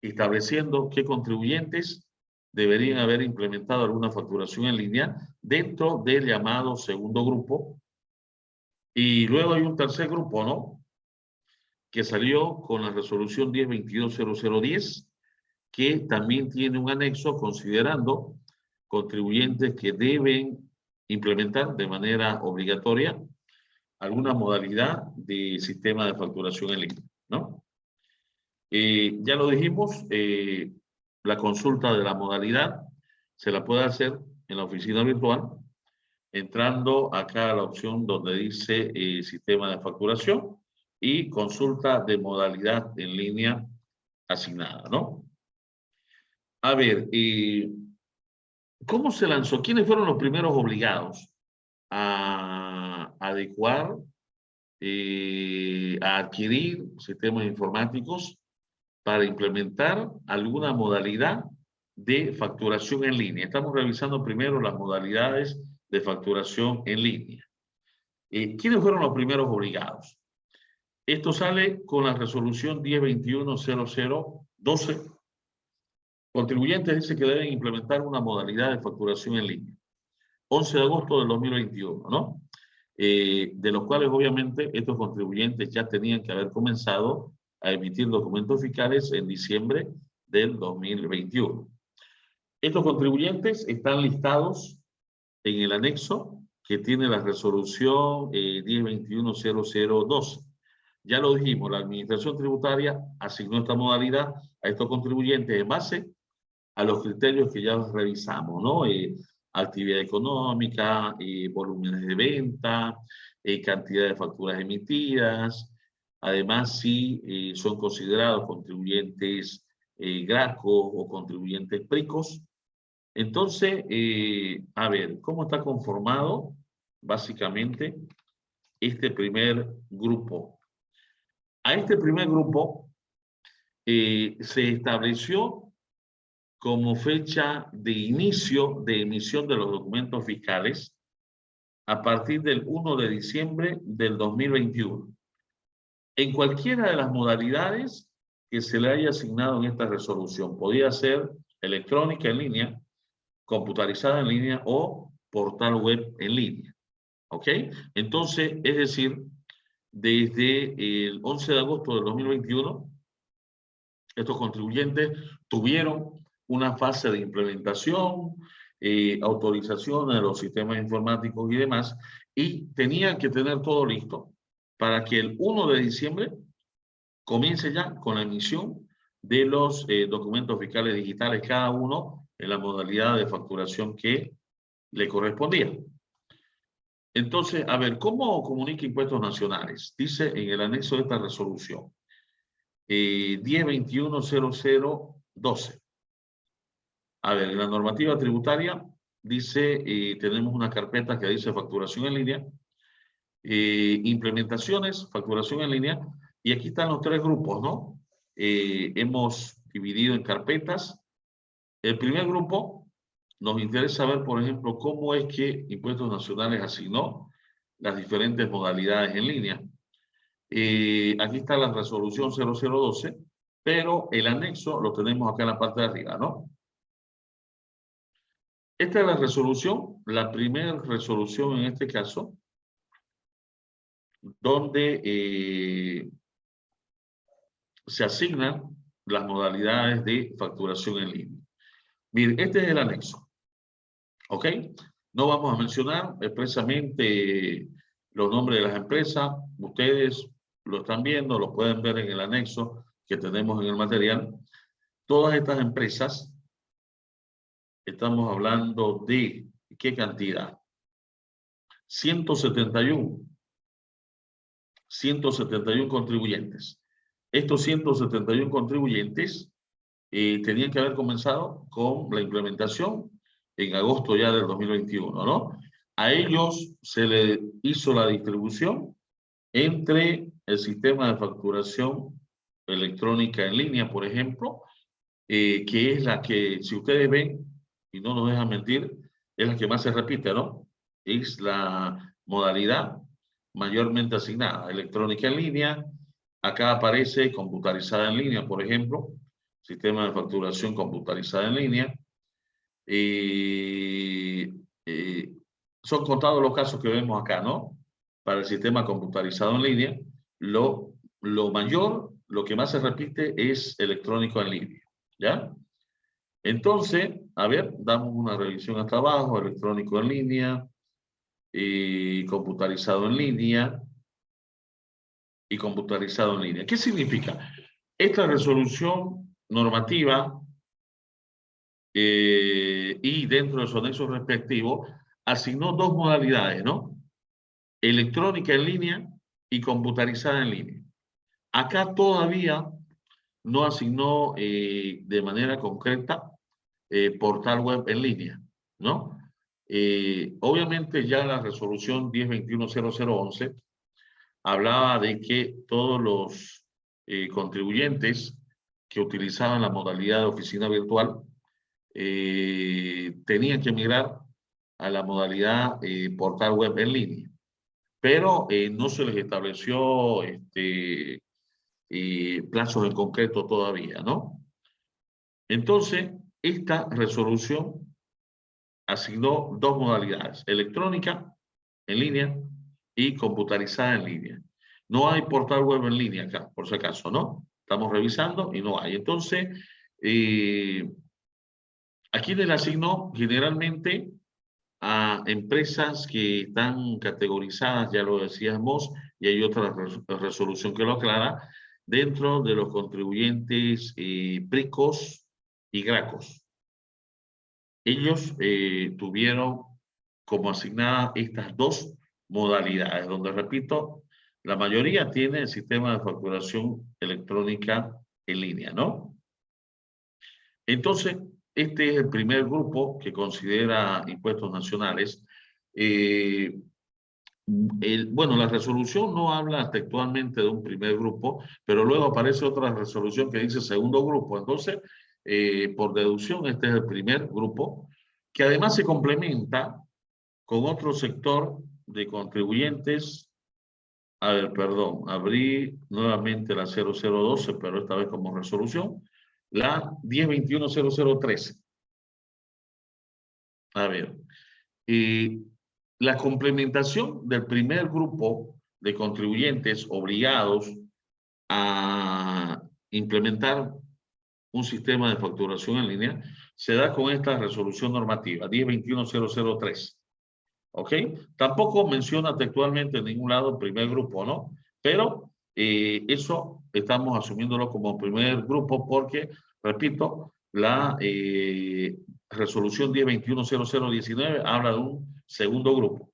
estableciendo qué contribuyentes deberían haber implementado alguna facturación en línea dentro del llamado segundo grupo. Y luego hay un tercer grupo, ¿no? Que salió con la resolución 1022-0010, que también tiene un anexo considerando contribuyentes que deben implementar de manera obligatoria alguna modalidad de sistema de facturación en línea, ¿no? Ya lo dijimos, la consulta de la modalidad se la puede hacer en la oficina virtual, entrando acá a la opción donde dice sistema de facturación y consulta de modalidad en línea asignada, ¿no? A ver, ¿cómo se lanzó? ¿Quiénes fueron los primeros obligados a adecuar, a adquirir sistemas informáticos para implementar alguna modalidad de facturación en línea? Estamos revisando primero las modalidades de facturación en línea. ¿Quiénes fueron los primeros obligados? Esto sale con la resolución 1021-0012. Contribuyentes dice que deben implementar una modalidad de facturación en línea. 11 de agosto del 2021, ¿no? De los cuales obviamente estos contribuyentes ya tenían que haber comenzado a emitir documentos fiscales en diciembre del 2021. Estos contribuyentes están listados en el anexo que tiene la resolución 1021-0012. Ya lo dijimos, la Administración Tributaria asignó esta modalidad a estos contribuyentes en base a los criterios que ya revisamos, ¿no? Actividad económica, volúmenes de venta, cantidad de facturas emitidas. Además, si son considerados contribuyentes GRACO o contribuyentes PRICOS. Entonces, a ver, ¿cómo está conformado básicamente este primer grupo? A este primer grupo se estableció como fecha de inicio de emisión de los documentos fiscales a partir del 1 de diciembre del 2021. En cualquiera de las modalidades que se le haya asignado en esta resolución, podía ser electrónica en línea, computarizada en línea o portal web en línea. ¿Ok? Entonces, es decir, desde el 11 de agosto del 2021, estos contribuyentes tuvieron una fase de implementación, autorización de los sistemas informáticos y demás, y tenían que tener todo listo para que el 1 de diciembre comience ya con la emisión de los documentos fiscales digitales, cada uno en la modalidad de facturación que le correspondía. Entonces, a ver, ¿cómo comunica Impuestos Nacionales? Dice en el anexo de esta resolución, 1021-0012. A ver, en la normativa tributaria dice, tenemos una carpeta que dice facturación en línea, implementaciones, facturación en línea, y aquí están los tres grupos, ¿no? Hemos dividido en carpetas. El primer grupo nos interesa ver, por ejemplo, cómo es que Impuestos Nacionales asignó las diferentes modalidades en línea. Aquí está la resolución 0012, pero el anexo lo tenemos acá en la parte de arriba, ¿no? Esta es la resolución, la primera resolución en este caso, donde se asignan las modalidades de facturación en línea. Miren, este es el anexo, ¿ok? No vamos a mencionar expresamente los nombres de las empresas, ustedes lo están viendo, lo pueden ver en el anexo que tenemos en el material. Todas estas empresas, estamos hablando de ¿qué cantidad? 171 contribuyentes. Estos 171 contribuyentes tenían que haber comenzado con la implementación en agosto ya del 2021, ¿no? A ellos se les hizo la distribución entre el sistema de facturación electrónica en línea, por ejemplo, que es la que, si ustedes ven, y no nos dejan mentir, es la que más se repite, ¿no? Es la modalidad mayormente asignada, electrónica en línea. Acá aparece computarizada en línea, por ejemplo, sistema de facturación computarizada en línea. Son contados los casos que vemos acá, ¿no? Para el sistema computarizado en línea, lo mayor, lo que más se repite es electrónico en línea, ¿ya? Entonces, a ver, damos una revisión hasta abajo, electrónico en línea, computarizado en línea y computarizado en línea. ¿Qué significa? Esta resolución normativa y dentro de su anexo respectivo asignó dos modalidades, ¿no? Electrónica en línea y computarizada en línea. Acá todavía no asignó de manera concreta portal web en línea, ¿no? Obviamente ya la resolución 1021-0011 hablaba de que todos los contribuyentes que utilizaban la modalidad de oficina virtual tenían que migrar a la modalidad portal web en línea, pero no se les estableció plazos en concreto todavía, ¿no? Entonces, esta resolución asignó dos modalidades, electrónica en línea y computarizada en línea. No hay portal web en línea acá, por si acaso, ¿no? Estamos revisando y no hay. Entonces, aquí le asignó generalmente a empresas que están categorizadas, ya lo decíamos, y hay otra resolución que lo aclara, dentro de los contribuyentes PRICOS y GRACOS. Ellos tuvieron como asignadas estas dos modalidades, donde, repito, la mayoría tiene el sistema de facturación electrónica en línea, ¿no? Entonces, este es el primer grupo que considera impuestos nacionales. Bueno, la resolución no habla textualmente de un primer grupo, pero luego aparece otra resolución que dice segundo grupo. Entonces, por deducción, este es el primer grupo, que además se complementa con otro sector de contribuyentes. A ver, perdón, abrí nuevamente la 0012, pero esta vez como resolución, la 1021-0013. A ver, la complementación del primer grupo de contribuyentes obligados a implementar un sistema de facturación en línea se da con esta resolución normativa 1021-003. ¿Ok? Tampoco menciona textualmente en ningún lado el primer grupo, ¿no? Pero eso estamos asumiéndolo como primer grupo porque, repito, la resolución 1021-0019 habla de un segundo grupo.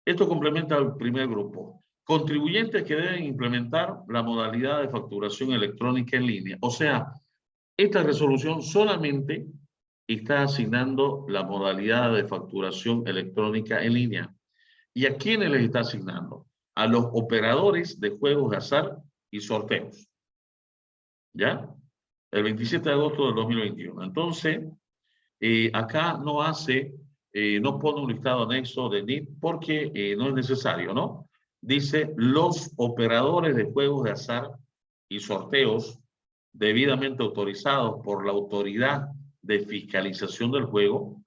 Esto complementa al primer grupo. Contribuyentes que deben implementar la modalidad de facturación electrónica en línea. O sea, esta resolución solamente está asignando la modalidad de facturación electrónica en línea. ¿Y a quiénes les está asignando? A los operadores de juegos de azar y sorteos. ¿Ya? El 27 de agosto del 2021. Entonces, acá no hace, no pone un listado anexo de NIT porque no es necesario, ¿no? Dice, los operadores de juegos de azar y sorteos debidamente autorizados por la autoridad de fiscalización del juego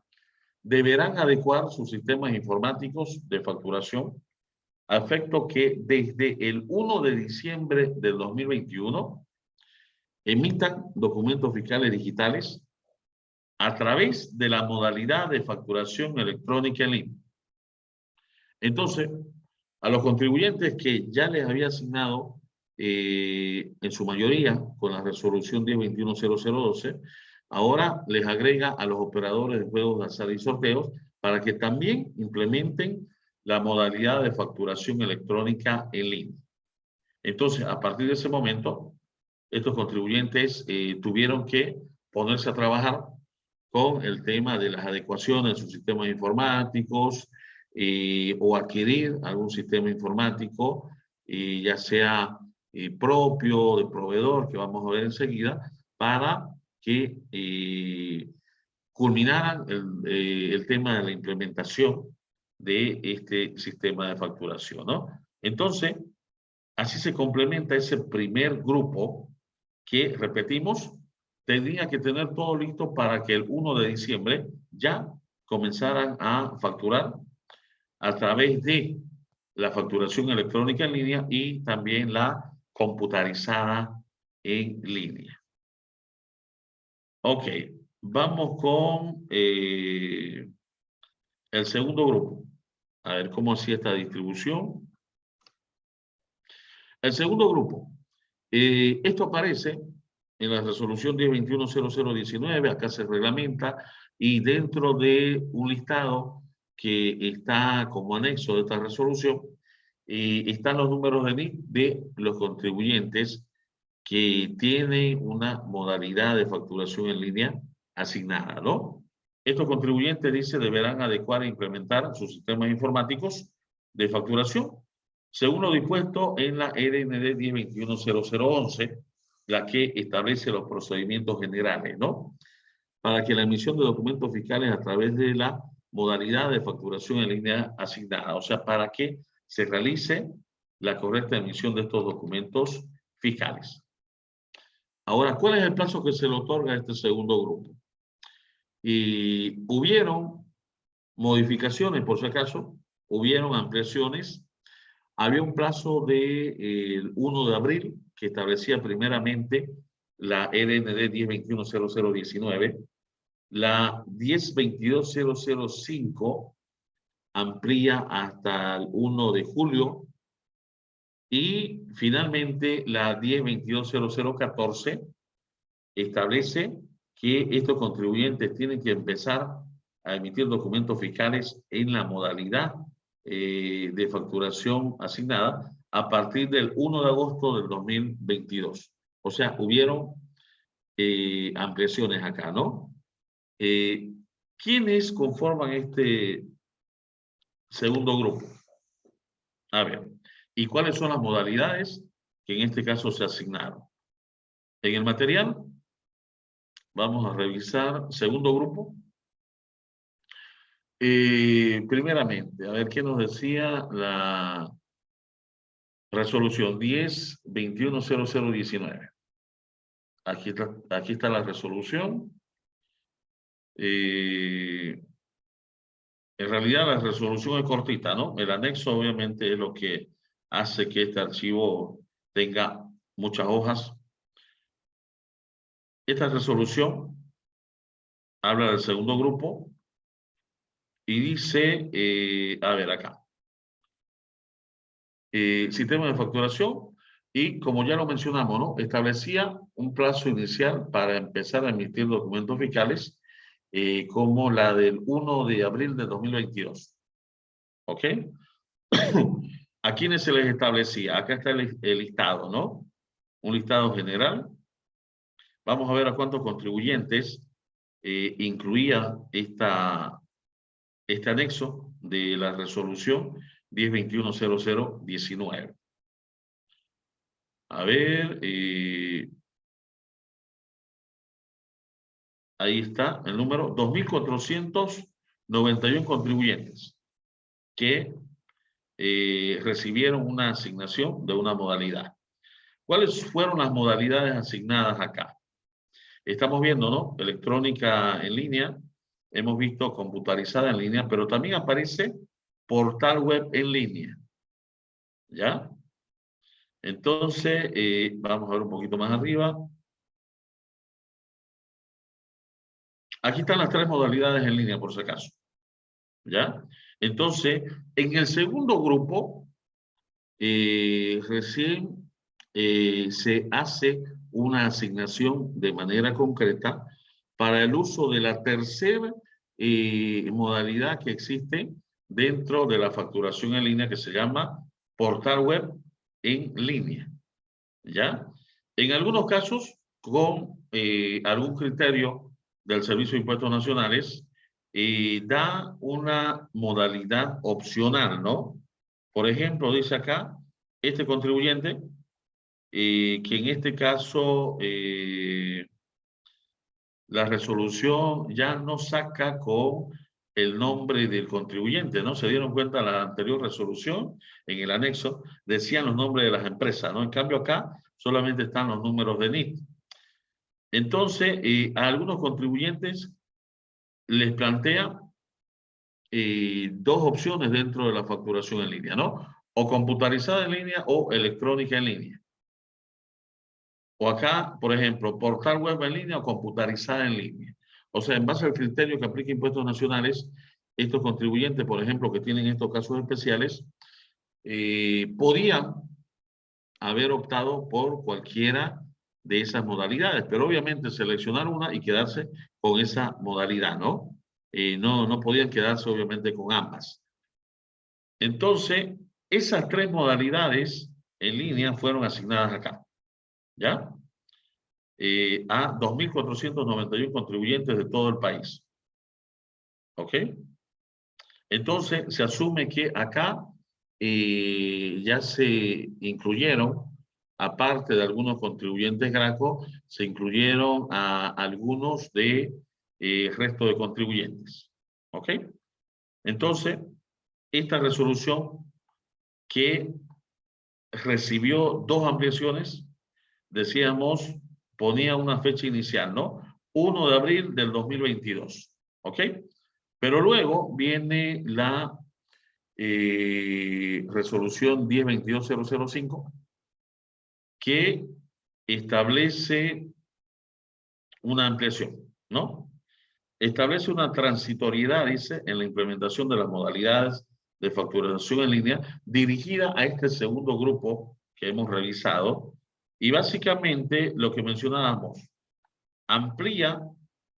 deberán adecuar sus sistemas informáticos de facturación a efecto que desde el 1 de diciembre del 2021 emitan documentos fiscales digitales a través de la modalidad de facturación electrónica en línea. Entonces, a los contribuyentes que ya les había asignado en su mayoría con la resolución 1021-0012, ahora les agrega a los operadores de juegos de azar y sorteos para que también implementen la modalidad de facturación electrónica en línea. Entonces, a partir de ese momento, estos contribuyentes tuvieron que ponerse a trabajar con el tema de las adecuaciones de sus sistemas informáticos o adquirir algún sistema informático, ya sea propio, de proveedor, que vamos a ver enseguida, para que culminaran el tema de la implementación de este sistema de facturación, ¿no? Entonces, así se complementa ese primer grupo que, repetimos, tenía que tener todo listo para que el 1 de diciembre ya comenzaran a facturar a través de la facturación electrónica en línea y también la computarizada en línea. Ok, vamos con el segundo grupo. A ver cómo hacía esta distribución. El segundo grupo. Esto aparece en la resolución 1021-0019, acá se reglamenta, y dentro de un listado que está como anexo de esta resolución, están los números de NIC de los contribuyentes que tienen una modalidad de facturación en línea asignada, ¿no? Estos contribuyentes, dice, deberán adecuar e implementar sus sistemas informáticos de facturación según lo dispuesto en la RND 1021-0011, la que establece los procedimientos generales, ¿no? Para que la emisión de documentos fiscales a través de la modalidad de facturación en línea asignada, o sea, para que se realice la correcta emisión de estos documentos fiscales. Ahora, ¿cuál es el plazo que se le otorga a este segundo grupo? Y hubieron modificaciones, por si acaso, hubieron ampliaciones. Había un plazo de 1 de abril que establecía primeramente la RND 1021-0019, la 1022-005 amplía hasta el 1 de julio y finalmente la 1022-0014 establece que estos contribuyentes tienen que empezar a emitir documentos fiscales en la modalidad de facturación asignada a partir del 1 de agosto del 2022. O sea, hubieron ampliaciones acá, ¿no? ¿Quiénes conforman este segundo grupo? A ver, ¿y cuáles son las modalidades que en este caso se asignaron? En el material, vamos a revisar segundo grupo. Primeramente, a ver qué nos decía la resolución 1021-0019. Aquí está la resolución. En realidad la resolución es cortita, ¿no? El anexo obviamente es lo que hace que este archivo tenga muchas hojas. Esta resolución habla del segundo grupo y dice, a ver acá, sistema de facturación, y como ya lo mencionamos, ¿no? Establecía un plazo inicial para empezar a emitir documentos fiscales como la del 1 de abril de 2022. ¿Ok? ¿A quiénes se les establecía? Acá está el listado, ¿no? Un listado general. Vamos a ver a cuántos contribuyentes incluía este anexo de la resolución 1021-0019. A ver, ahí está el número, 2.491 contribuyentes que recibieron una asignación de una modalidad. ¿Cuáles fueron las modalidades asignadas acá? Estamos viendo, ¿no? Electrónica en línea, hemos visto computarizada en línea, pero también aparece portal web en línea. ¿Ya? Entonces, vamos a ver un poquito más arriba. Aquí están las tres modalidades en línea, por si acaso. ¿Ya? Entonces, en el segundo grupo, recién se hace una asignación de manera concreta para el uso de la tercera modalidad que existe dentro de la facturación en línea que se llama portal web en línea, ¿ya? En algunos casos, con algún criterio del Servicio de Impuestos Nacionales, da una modalidad opcional, ¿no? Por ejemplo, dice acá, este contribuyente, que en este caso la resolución ya no saca con el nombre del contribuyente, ¿no? Se dieron cuenta la anterior resolución, en el anexo, decían los nombres de las empresas, ¿no? En cambio acá solamente están los números de NIT. Entonces, a algunos contribuyentes les plantea dos opciones dentro de la facturación en línea, ¿no? O computarizada en línea o electrónica en línea. O acá, por ejemplo, portal web en línea o computarizada en línea. O sea, en base al criterio que aplica Impuestos Nacionales, estos contribuyentes, por ejemplo, que tienen estos casos especiales, podían haber optado por cualquiera de esas modalidades, pero obviamente seleccionar una y quedarse con esa modalidad, ¿no? No podían quedarse obviamente con ambas. Entonces, esas tres modalidades en línea fueron asignadas acá, ¿ya? A 2.491 contribuyentes de todo el país. ¿Ok? Entonces, se asume que acá ya se incluyeron, aparte de algunos contribuyentes GRACO, se incluyeron a algunos de resto de contribuyentes. ¿Ok? Entonces, esta resolución que recibió dos ampliaciones, decíamos, ponía una fecha inicial, ¿no? 1 de abril del 2022, ¿ok? Pero luego viene la resolución 1022-005 que establece una ampliación, ¿no? Establece una transitoriedad, dice, en la implementación de las modalidades de facturación en línea dirigida a este segundo grupo que hemos revisado. Y básicamente lo que mencionábamos, amplía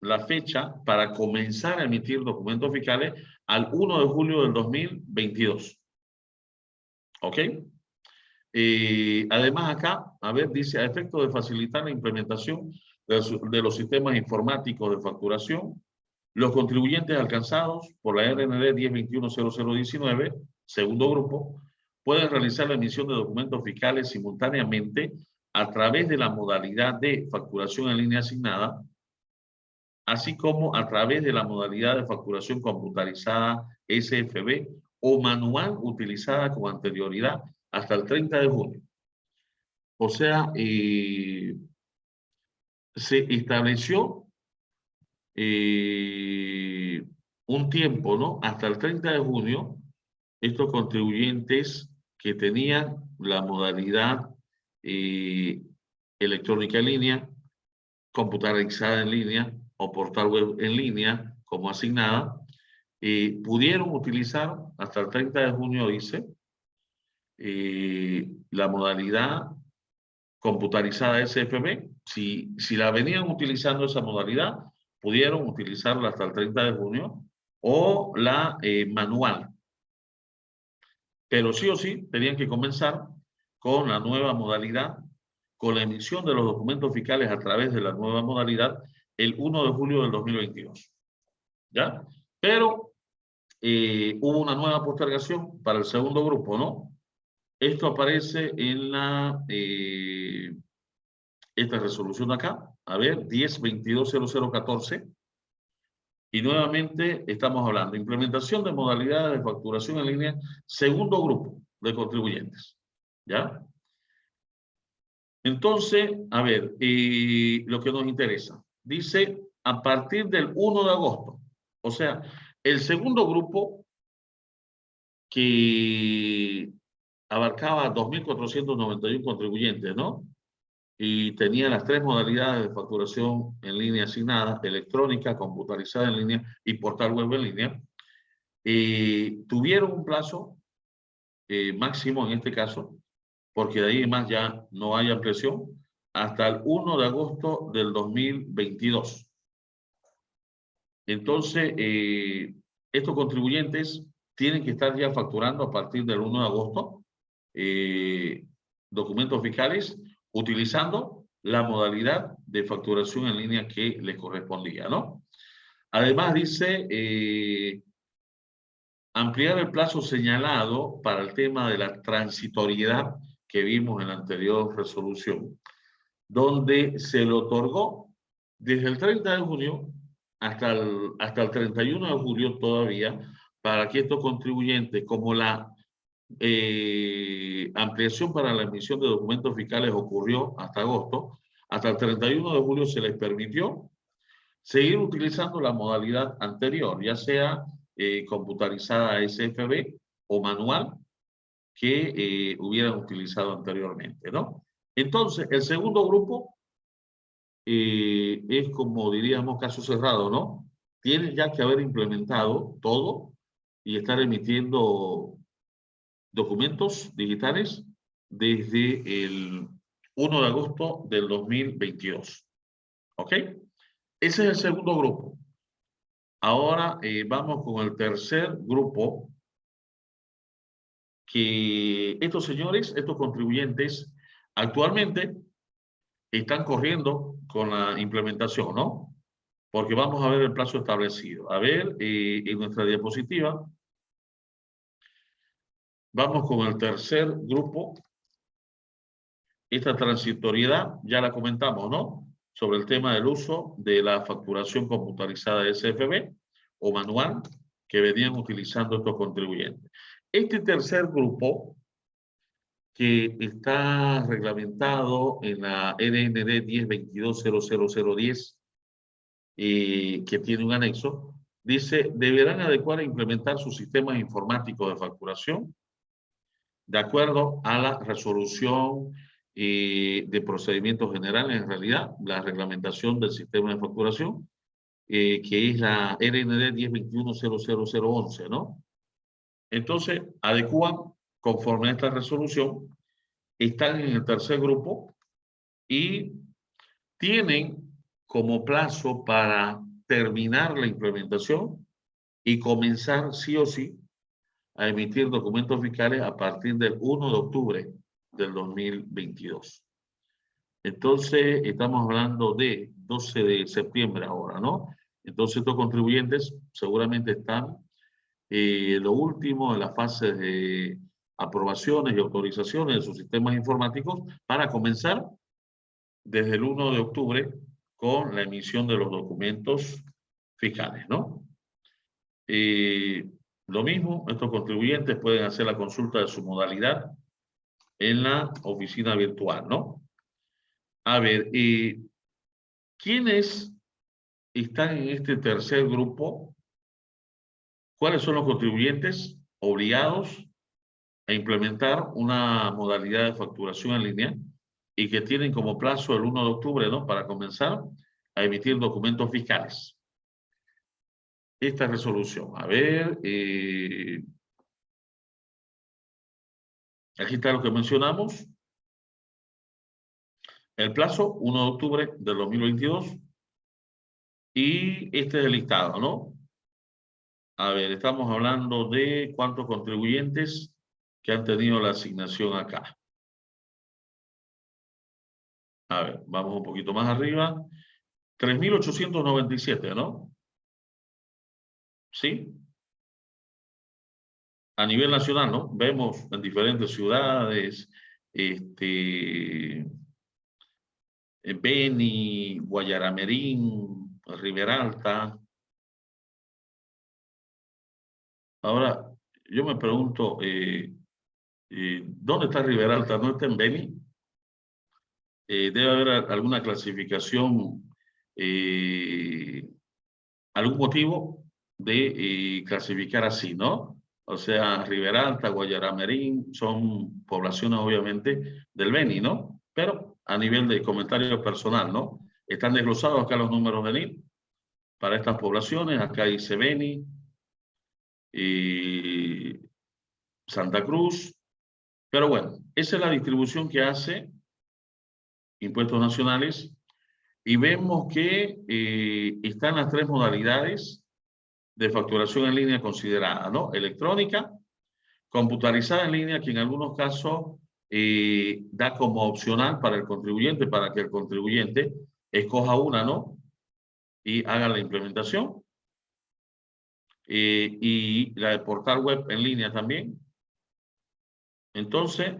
la fecha para comenzar a emitir documentos fiscales al 1 de julio del 2022. ¿Ok? Además acá, a ver, dice, a efecto de facilitar la implementación de los sistemas informáticos de facturación, los contribuyentes alcanzados por la RND 1021-0019, segundo grupo, pueden realizar la emisión de documentos fiscales simultáneamente a través de la modalidad de facturación en línea asignada, así como a través de la modalidad de facturación computarizada SFB o manual utilizada con anterioridad hasta el 30 de junio. O sea, se estableció un tiempo, ¿no? Hasta el 30 de junio, estos contribuyentes que tenían la modalidad electrónica en línea, computarizada en línea o portal web en línea como asignada, pudieron utilizar hasta el 30 de junio, dice, la modalidad computarizada SFB. Si la venían utilizando esa modalidad, pudieron utilizarla hasta el 30 de junio o la manual. Pero sí o sí tenían que comenzar con la nueva modalidad, con la emisión de los documentos fiscales a través de la nueva modalidad el 1 de julio del 2022. ¿Ya? Pero hubo una nueva postergación para el segundo grupo, ¿no? Esto aparece en la esta resolución acá, a ver, 1022-0014. Y nuevamente estamos hablando, implementación de modalidades de facturación en línea, segundo grupo de contribuyentes. ¿Ya? Entonces, a ver, lo que nos interesa. Dice, a partir del 1 de agosto. O sea, el segundo grupo que abarcaba 2.491 contribuyentes, ¿no? Y tenía las tres modalidades de facturación en línea asignada, electrónica, computarizada en línea y portal web en línea. Tuvieron un plazo máximo en este caso, porque de ahí en más ya no hay ampliación, hasta el 1 de agosto del 2022. Entonces, estos contribuyentes tienen que estar ya facturando a partir del 1 de agosto documentos fiscales utilizando la modalidad de facturación en línea que les correspondía, ¿no? Además, dice ampliar el plazo señalado para el tema de la transitoriedad que vimos en la anterior resolución, donde se le otorgó desde el 30 de junio hasta el 31 de julio todavía, para que estos contribuyentes, como la ampliación para la emisión de documentos fiscales ocurrió hasta agosto, hasta el 31 de julio se les permitió seguir utilizando la modalidad anterior, ya sea computarizada SFB o manual que hubieran utilizado anteriormente, ¿no? Entonces, el segundo grupo es como diríamos caso cerrado, ¿no? Tienen ya que haber implementado todo y estar emitiendo documentos digitales desde el 1 de agosto del 2022. ¿Ok? Ese es el segundo grupo. Ahora vamos con el tercer grupo, que estos señores, estos contribuyentes, actualmente están corriendo con la implementación, ¿no? Porque vamos a ver el plazo establecido. A ver, en nuestra diapositiva, vamos con el tercer grupo. Esta transitoriedad ya la comentamos, ¿no? Sobre el tema del uso de la facturación computarizada de SFB o manual que venían utilizando estos contribuyentes. Este tercer grupo, que está reglamentado en la RND 1022-00010, que tiene un anexo, dice, deberán adecuar e implementar sus sistemas informáticos de facturación de acuerdo a la resolución de procedimientos generales, en realidad, la reglamentación del sistema de facturación, que es la RND 1021-00011, ¿no? Entonces, adecúan conforme a esta resolución, están en el tercer grupo y tienen como plazo para terminar la implementación y comenzar sí o sí a emitir documentos fiscales a partir del 1 de octubre del 2022. Entonces, estamos hablando de 12 de septiembre ahora, ¿no? Entonces, estos contribuyentes seguramente están lo último en la fase de aprobaciones y autorizaciones de sus sistemas informáticos para comenzar desde el 1 de octubre con la emisión de los documentos fiscales, ¿no? Lo mismo, estos contribuyentes pueden hacer la consulta de su modalidad en la oficina virtual, ¿no? A ver, ¿quiénes están en este tercer grupo? ¿Cuáles son los contribuyentes obligados a implementar una modalidad de facturación en línea y que tienen como plazo el 1 de octubre, ¿no? Para comenzar a emitir documentos fiscales? Esta resolución. A ver, aquí está lo que mencionamos. El plazo, 1 de octubre del 2022. Y este es el listado, ¿no? A ver, estamos hablando de cuántos contribuyentes que han tenido la asignación acá. A ver, vamos un poquito más arriba. 3.897, ¿no? ¿Sí? A nivel nacional, ¿no? Vemos en diferentes ciudades, Beni, Guayaramerín, Riberalta. Ahora, yo me pregunto, ¿dónde está Riberalta? ¿No está en Beni? Debe haber alguna clasificación, algún motivo de clasificar así, ¿no? O sea, Riberalta, Guayaramerín son poblaciones obviamente del Beni, ¿no? Pero a nivel de comentario personal, ¿no? Están desglosados acá los números del NIT para estas poblaciones. Acá dice Beni, Santa Cruz. Pero bueno, esa es la distribución que hace Impuestos Nacionales y vemos que están las tres modalidades de facturación en línea consideradas, ¿no? Electrónica, computarizada en línea, que en algunos casos da como opcional para el contribuyente, para que el contribuyente escoja una, ¿no? Y haga la implementación. Y la de portal web en línea también. Entonces,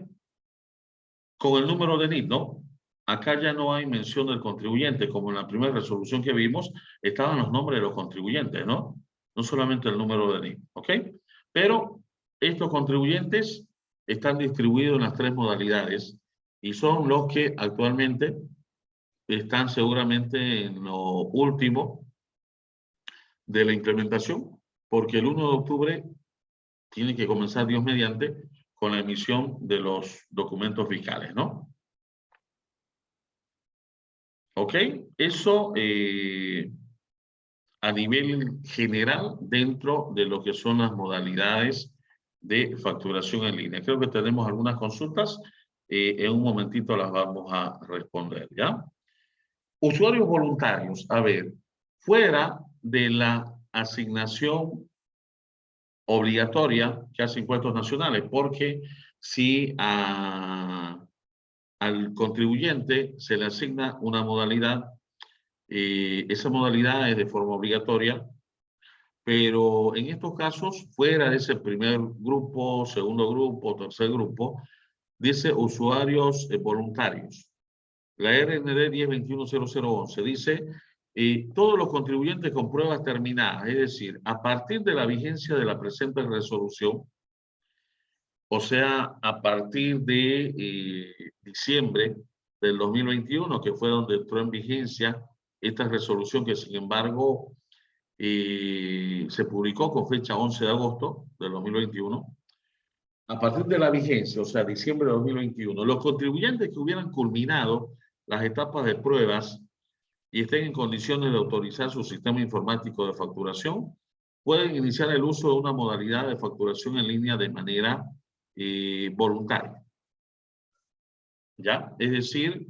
con el número de NIF, ¿no? Acá ya no hay mención del contribuyente, como en la primera resolución que vimos, estaban los nombres de los contribuyentes, ¿no? No solamente el número de NIF, ¿ok? Pero estos contribuyentes están distribuidos en las tres modalidades y son los que actualmente están seguramente en lo último de la implementación, porque el 1 de octubre tiene que comenzar, Dios mediante, con la emisión de los documentos fiscales, ¿no? ¿Ok? Eso a nivel general dentro de lo que son las modalidades de facturación en línea. Creo que tenemos algunas consultas. En un momentito las vamos a responder, ¿ya? Usuarios voluntarios. A ver, fuera de la asignación obligatoria que hace Impuestos Nacionales, porque si al contribuyente se le asigna una modalidad, esa modalidad es de forma obligatoria, pero en estos casos, fuera de ese primer grupo, segundo grupo, tercer grupo, dice usuarios voluntarios. La RND 10210011 dice todos los contribuyentes con pruebas terminadas, es decir, a partir de la vigencia de la presente resolución, o sea, a partir de diciembre del 2021, que fue donde entró en vigencia esta resolución que, sin embargo, se publicó con fecha 11 de agosto del 2021. A partir de la vigencia, o sea, diciembre de 2021, los contribuyentes que hubieran culminado las etapas de pruebas y estén en condiciones de autorizar su sistema informático de facturación, pueden iniciar el uso de una modalidad de facturación en línea de manera voluntaria. ¿Ya? Es decir,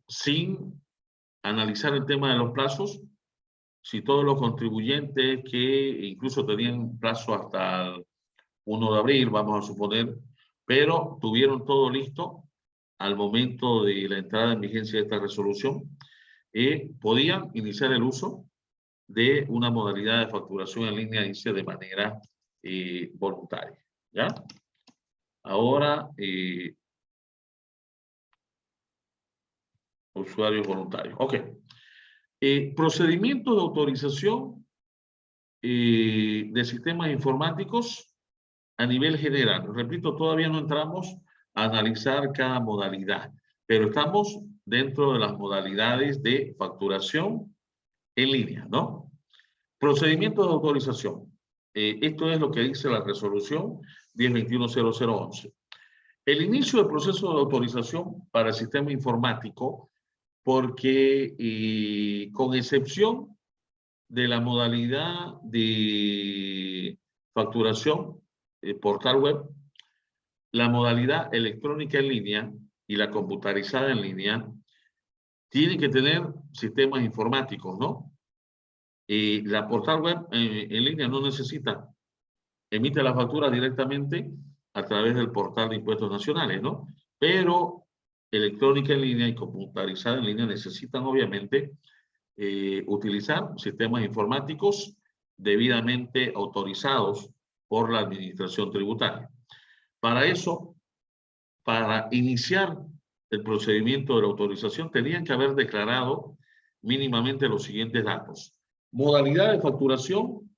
sin analizar el tema de los plazos, si todos los contribuyentes que incluso tenían plazo hasta el 1 de abril, vamos a suponer, pero tuvieron todo listo al momento de la entrada en vigencia de esta resolución, podían iniciar el uso de una modalidad de facturación en línea, dice, de manera voluntaria. ¿Ya? Ahora, usuarios voluntarios. Ok. Procedimientos de autorización de sistemas informáticos a nivel general. Repito, todavía no entramos a analizar cada modalidad, pero estamos dentro de las modalidades de facturación en línea, ¿no? Procedimientos de autorización. Esto es lo que dice la resolución 10210011. El inicio del proceso de autorización para el sistema informático, porque con excepción de la modalidad de facturación, portal web, la modalidad electrónica en línea y la computarizada en línea tienen que tener sistemas informáticos, ¿no? La portal web en línea no necesita, emite la factura directamente a través del portal de impuestos nacionales, ¿no? Pero electrónica en línea y computarizada en línea necesitan obviamente utilizar sistemas informáticos debidamente autorizados por la administración tributaria. Para eso, para iniciar el procedimiento de la autorización, tenían que haber declarado mínimamente los siguientes datos. Modalidad de facturación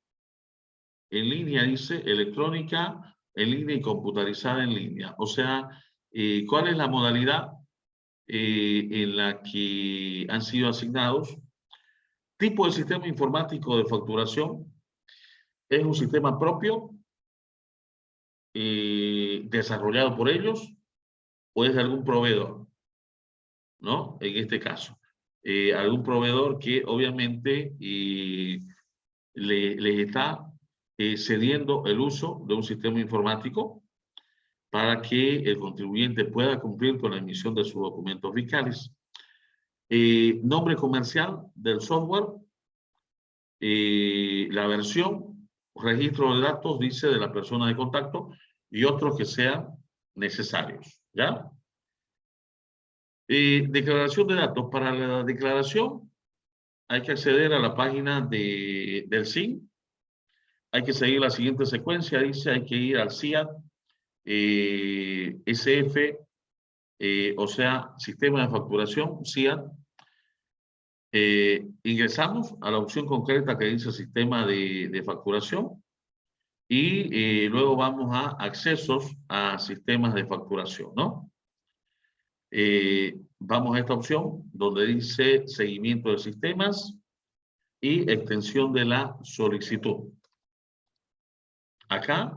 en línea, dice, electrónica en línea y computarizada en línea. O sea, ¿cuál es la modalidad en la que han sido asignados? Tipo de sistema informático de facturación. Es un sistema propio desarrollado por ellos o es de algún proveedor, ¿no? En este caso, algún proveedor que obviamente les está cediendo el uso de un sistema informático para que el contribuyente pueda cumplir con la emisión de sus documentos fiscales. Nombre comercial del software, la versión, registro de datos, dice, de la persona de contacto y otros que sean necesarios, ¿ya? Declaración de datos. Para la declaración hay que acceder a la página del SIN. Hay que seguir la siguiente secuencia. Dice, hay que ir al CIAT, SF, o sea, Sistema de Facturación, CIAT. Ingresamos a la opción concreta que dice Sistema de Facturación y luego vamos a Accesos a Sistemas de Facturación, ¿no? Vamos a esta opción donde dice Seguimiento de Sistemas y Extensión de la solicitud. Acá,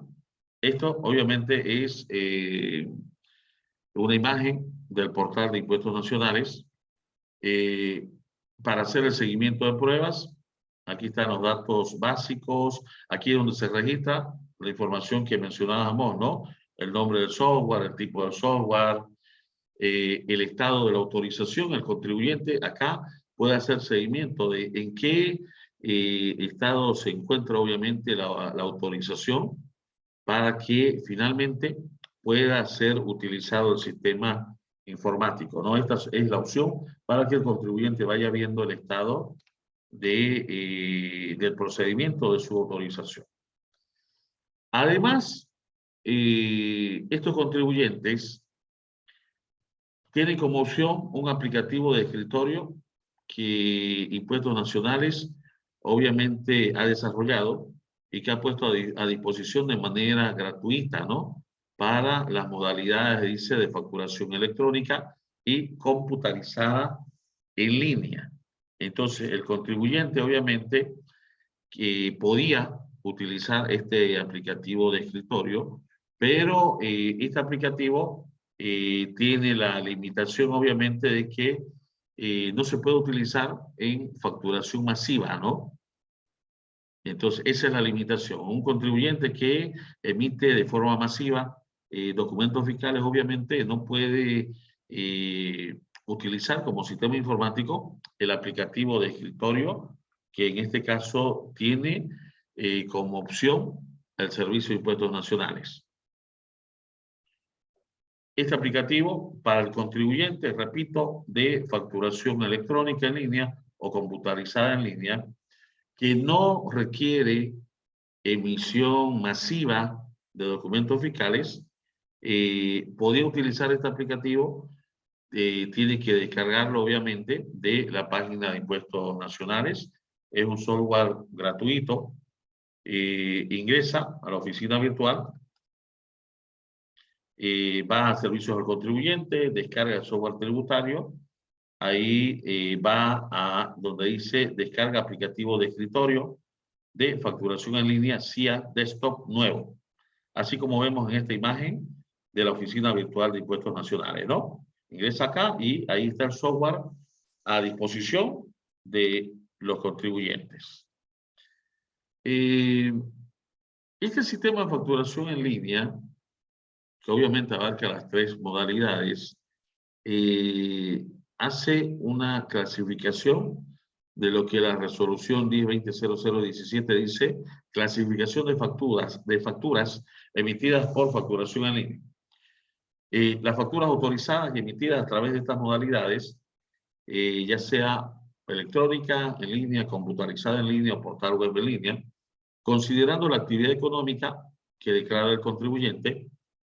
esto obviamente es una imagen del portal de impuestos nacionales. Para hacer el seguimiento de pruebas, aquí están los datos básicos, aquí es donde se registra la información que mencionábamos, ¿no? El nombre del software, el tipo del software, el estado de la autorización, el contribuyente acá puede hacer seguimiento de en qué estado se encuentra obviamente la autorización para que finalmente pueda ser utilizado el sistema informático, ¿no? Esta es la opción para que el contribuyente vaya viendo el estado del procedimiento de su autorización. Además, estos contribuyentes tienen como opción un aplicativo de escritorio que Impuestos Nacionales obviamente ha desarrollado y que ha puesto a disposición de manera gratuita, ¿no? Para las modalidades, dice, de facturación electrónica y computarizada en línea. Entonces, el contribuyente, obviamente, que podía utilizar este aplicativo de escritorio, pero este aplicativo tiene la limitación, obviamente, de que no se puede utilizar en facturación masiva, ¿no? Entonces, esa es la limitación. Un contribuyente que emite de forma masiva documentos fiscales, obviamente, no puede utilizar como sistema informático el aplicativo de escritorio, que en este caso tiene como opción el Servicio de Impuestos Nacionales. Este aplicativo para el contribuyente, repito, de facturación electrónica en línea o computarizada en línea, que no requiere emisión masiva de documentos fiscales, podría utilizar este aplicativo, tiene que descargarlo obviamente de la página de Impuestos Nacionales, es un software gratuito, ingresa a la oficina virtual, va a servicios al contribuyente, descarga el software tributario, ahí va a donde dice descarga aplicativo de escritorio de facturación en línea CIA Desktop nuevo, así como vemos en esta imagen de la Oficina Virtual de Impuestos Nacionales, ¿no? Ingresa acá y ahí está el software a disposición de los contribuyentes. Este sistema de facturación en línea, que obviamente abarca las tres modalidades, hace una clasificación de lo que la resolución 10-20-0017 dice, clasificación de facturas emitidas por facturación en línea. Las facturas autorizadas y emitidas a través de estas modalidades, ya sea electrónica, en línea, computarizada en línea o portal web en línea, considerando la actividad económica que declara el contribuyente,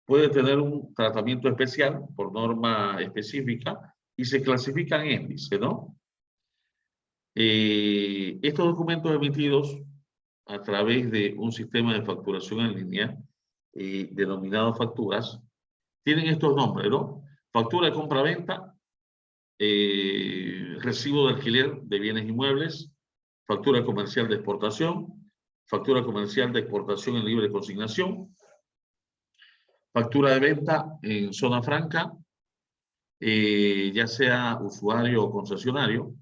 puede tener un tratamiento especial por norma específica y se clasifican en índice, ¿no? Estos documentos emitidos a través de un sistema de facturación en línea, denominado facturas, tienen estos nombres, ¿no? Factura de compra-venta, recibo de alquiler de bienes inmuebles, factura comercial de exportación, factura comercial de exportación en libre consignación, factura de venta en zona franca, ya sea usuario o concesionario,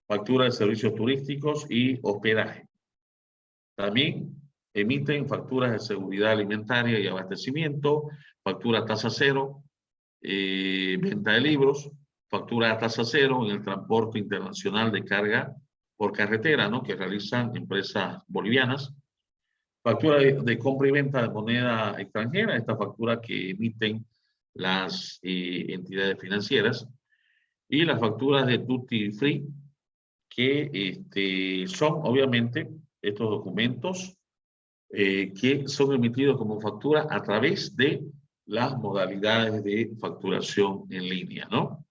factura de servicios turísticos y hospedaje. También emiten facturas de seguridad alimentaria y abastecimiento, factura tasa cero, venta de libros, factura a tasa cero en el transporte internacional de carga por carretera, ¿no? Que realizan empresas bolivianas. Factura de compra y venta de moneda extranjera, esta factura que emiten las entidades financieras. Y las facturas de duty free, que son obviamente estos documentos que son emitidos como factura a través de las modalidades de facturación en línea, ¿no?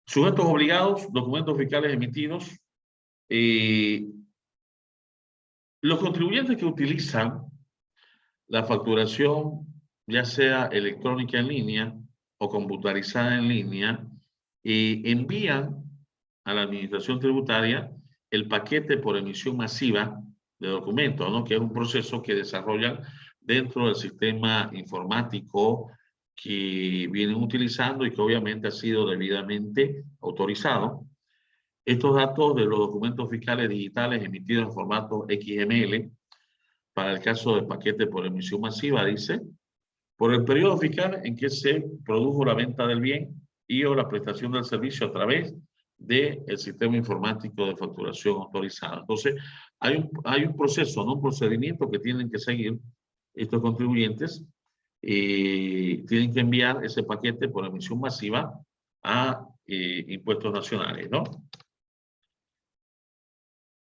Sujetos obligados, documentos fiscales emitidos. Los contribuyentes que utilizan la facturación, ya sea electrónica en línea o computarizada en línea, envían a la administración tributaria el paquete por emisión masiva de documentos, ¿no? Que es un proceso que desarrollan dentro del sistema informático que vienen utilizando y que obviamente ha sido debidamente autorizado. Estos datos de los documentos fiscales digitales emitidos en formato XML, para el caso del paquete por emisión masiva, dice, por el periodo fiscal en que se produjo la venta del bien y o la prestación del servicio a través del sistema informático de facturación autorizada. Entonces, hay un proceso, ¿no? Un procedimiento que tienen que seguir estos contribuyentes. Tienen que enviar ese paquete por emisión masiva a impuestos nacionales, ¿no?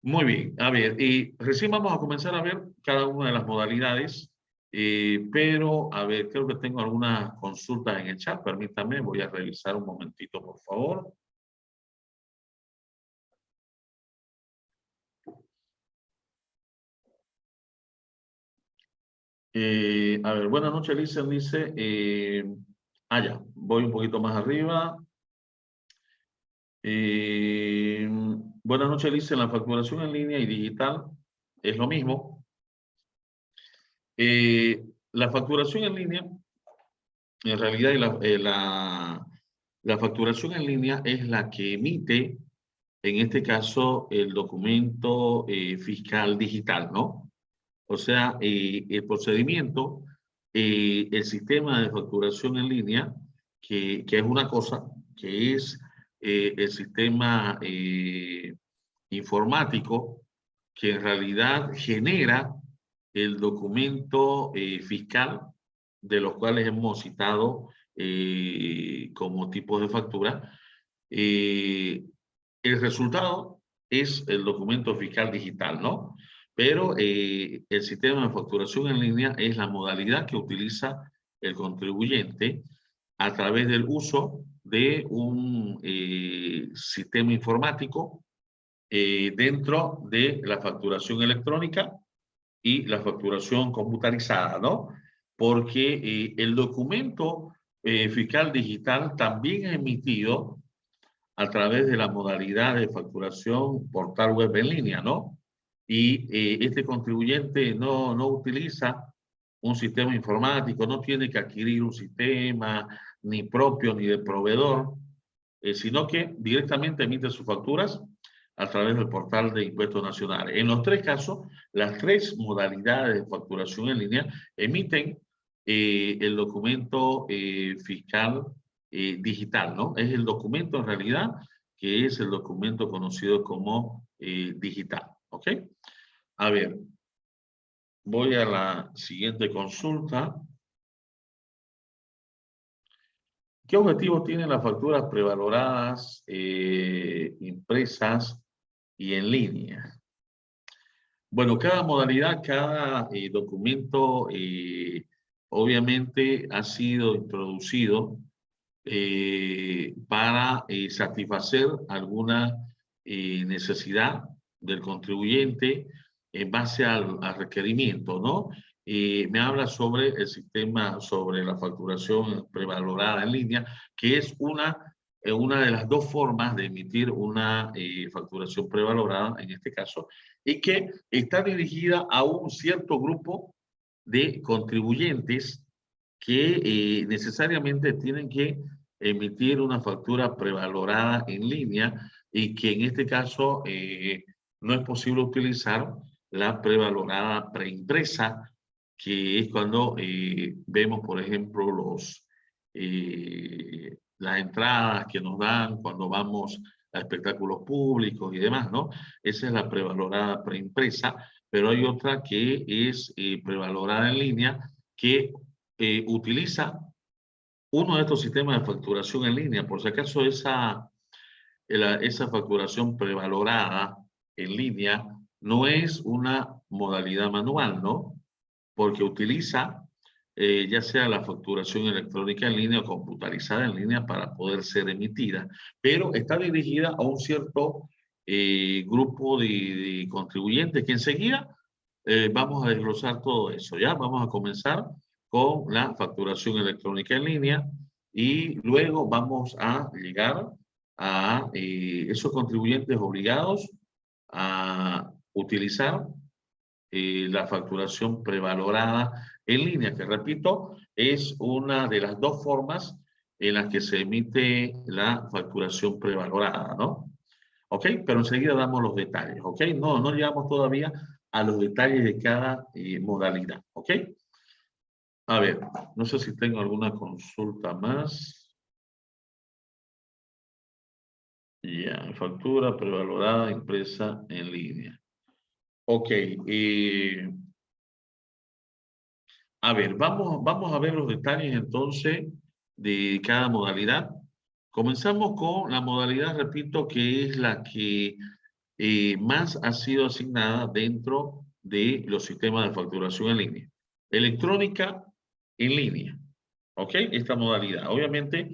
Muy bien, a ver, recién vamos a comenzar a ver cada una de las modalidades, pero, a ver, creo que tengo algunas consultas en el chat, permítame, voy a revisar un momentito, por favor. A ver, buenas noches, Lisa, dice, ya, voy un poquito más arriba. Buenas noches, Lisa, en la facturación en línea y digital es lo mismo. La facturación en línea, en realidad, la facturación en línea es la que emite, en este caso, el documento fiscal digital, ¿no? O sea, el procedimiento, el sistema de facturación en línea, que es una cosa, que es el sistema informático, que en realidad genera el documento fiscal de los cuales hemos citado como tipos de factura. El resultado es el documento fiscal digital, ¿no? Pero el sistema de facturación en línea es la modalidad que utiliza el contribuyente a través del uso de un sistema informático dentro de la facturación electrónica y la facturación computarizada, ¿no? Porque el documento fiscal digital también es emitido a través de la modalidad de facturación portal web en línea, ¿no? Y este contribuyente no utiliza un sistema informático, no tiene que adquirir un sistema ni propio ni de proveedor, sino que directamente emite sus facturas a través del portal de impuestos nacionales. En los tres casos, las tres modalidades de facturación en línea emiten el documento fiscal digital, ¿no? Es el documento en realidad que es el documento conocido como digital, ¿ok? A ver, voy a la siguiente consulta. ¿Qué objetivos tienen las facturas prevaloradas, impresas y en línea? Bueno, cada modalidad, cada documento, obviamente ha sido introducido para satisfacer alguna necesidad del contribuyente en base al requerimiento, ¿no? Me habla sobre el sistema, sobre la facturación prevalorada en línea, que es una de las dos formas de emitir una facturación prevalorada, en este caso, y que está dirigida a un cierto grupo de contribuyentes que necesariamente tienen que emitir una factura prevalorada en línea y que en este caso no es posible utilizar la prevalorada preimpresa, que es cuando vemos, por ejemplo, las entradas que nos dan cuando vamos a espectáculos públicos y demás, ¿no? Esa es la prevalorada preimpresa, pero hay otra que es prevalorada en línea, que utiliza uno de estos sistemas de facturación en línea. Por si acaso esa facturación prevalorada en línea no es una modalidad manual, ¿no? Porque utiliza ya sea la facturación electrónica en línea o computarizada en línea para poder ser emitida, pero está dirigida a un cierto grupo de contribuyentes que enseguida vamos a desglosar todo eso, ¿ya? Vamos a comenzar con la facturación electrónica en línea y luego vamos a llegar a esos contribuyentes obligados a utilizar la facturación prevalorada en línea, que repito, es una de las dos formas en las que se emite la facturación prevalorada, ¿no? ¿Ok? Pero enseguida damos los detalles, ¿ok? No llegamos todavía a los detalles de cada modalidad, ¿ok? A ver, no sé si tengo alguna consulta más. Ya, factura prevalorada impresa en línea. Ok, a ver, vamos a ver los detalles entonces de cada modalidad. Comenzamos con la modalidad, repito, que es la que más ha sido asignada dentro de los sistemas de facturación en línea. Electrónica en línea. ¿Ok? Esta modalidad. Obviamente,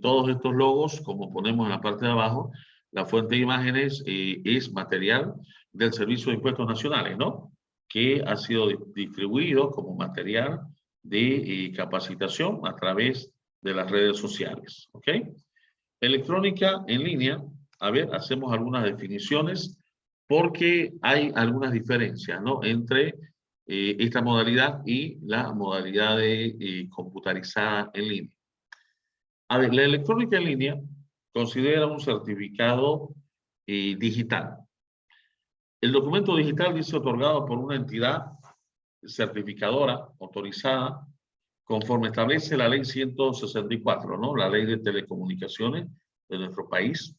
todos estos logos, como ponemos en la parte de abajo, la fuente de imágenes es material del Servicio de Impuestos Nacionales, ¿no? Que ha sido distribuido como material de capacitación a través de las redes sociales. ¿Ok? Electrónica en línea, a ver, hacemos algunas definiciones porque hay algunas diferencias, ¿no? Entre esta modalidad y la modalidad de computarizada en línea. A ver, la electrónica en línea considera un certificado digital. El documento digital dice otorgado por una entidad certificadora autorizada conforme establece la ley 164, ¿no? La ley de telecomunicaciones de nuestro país.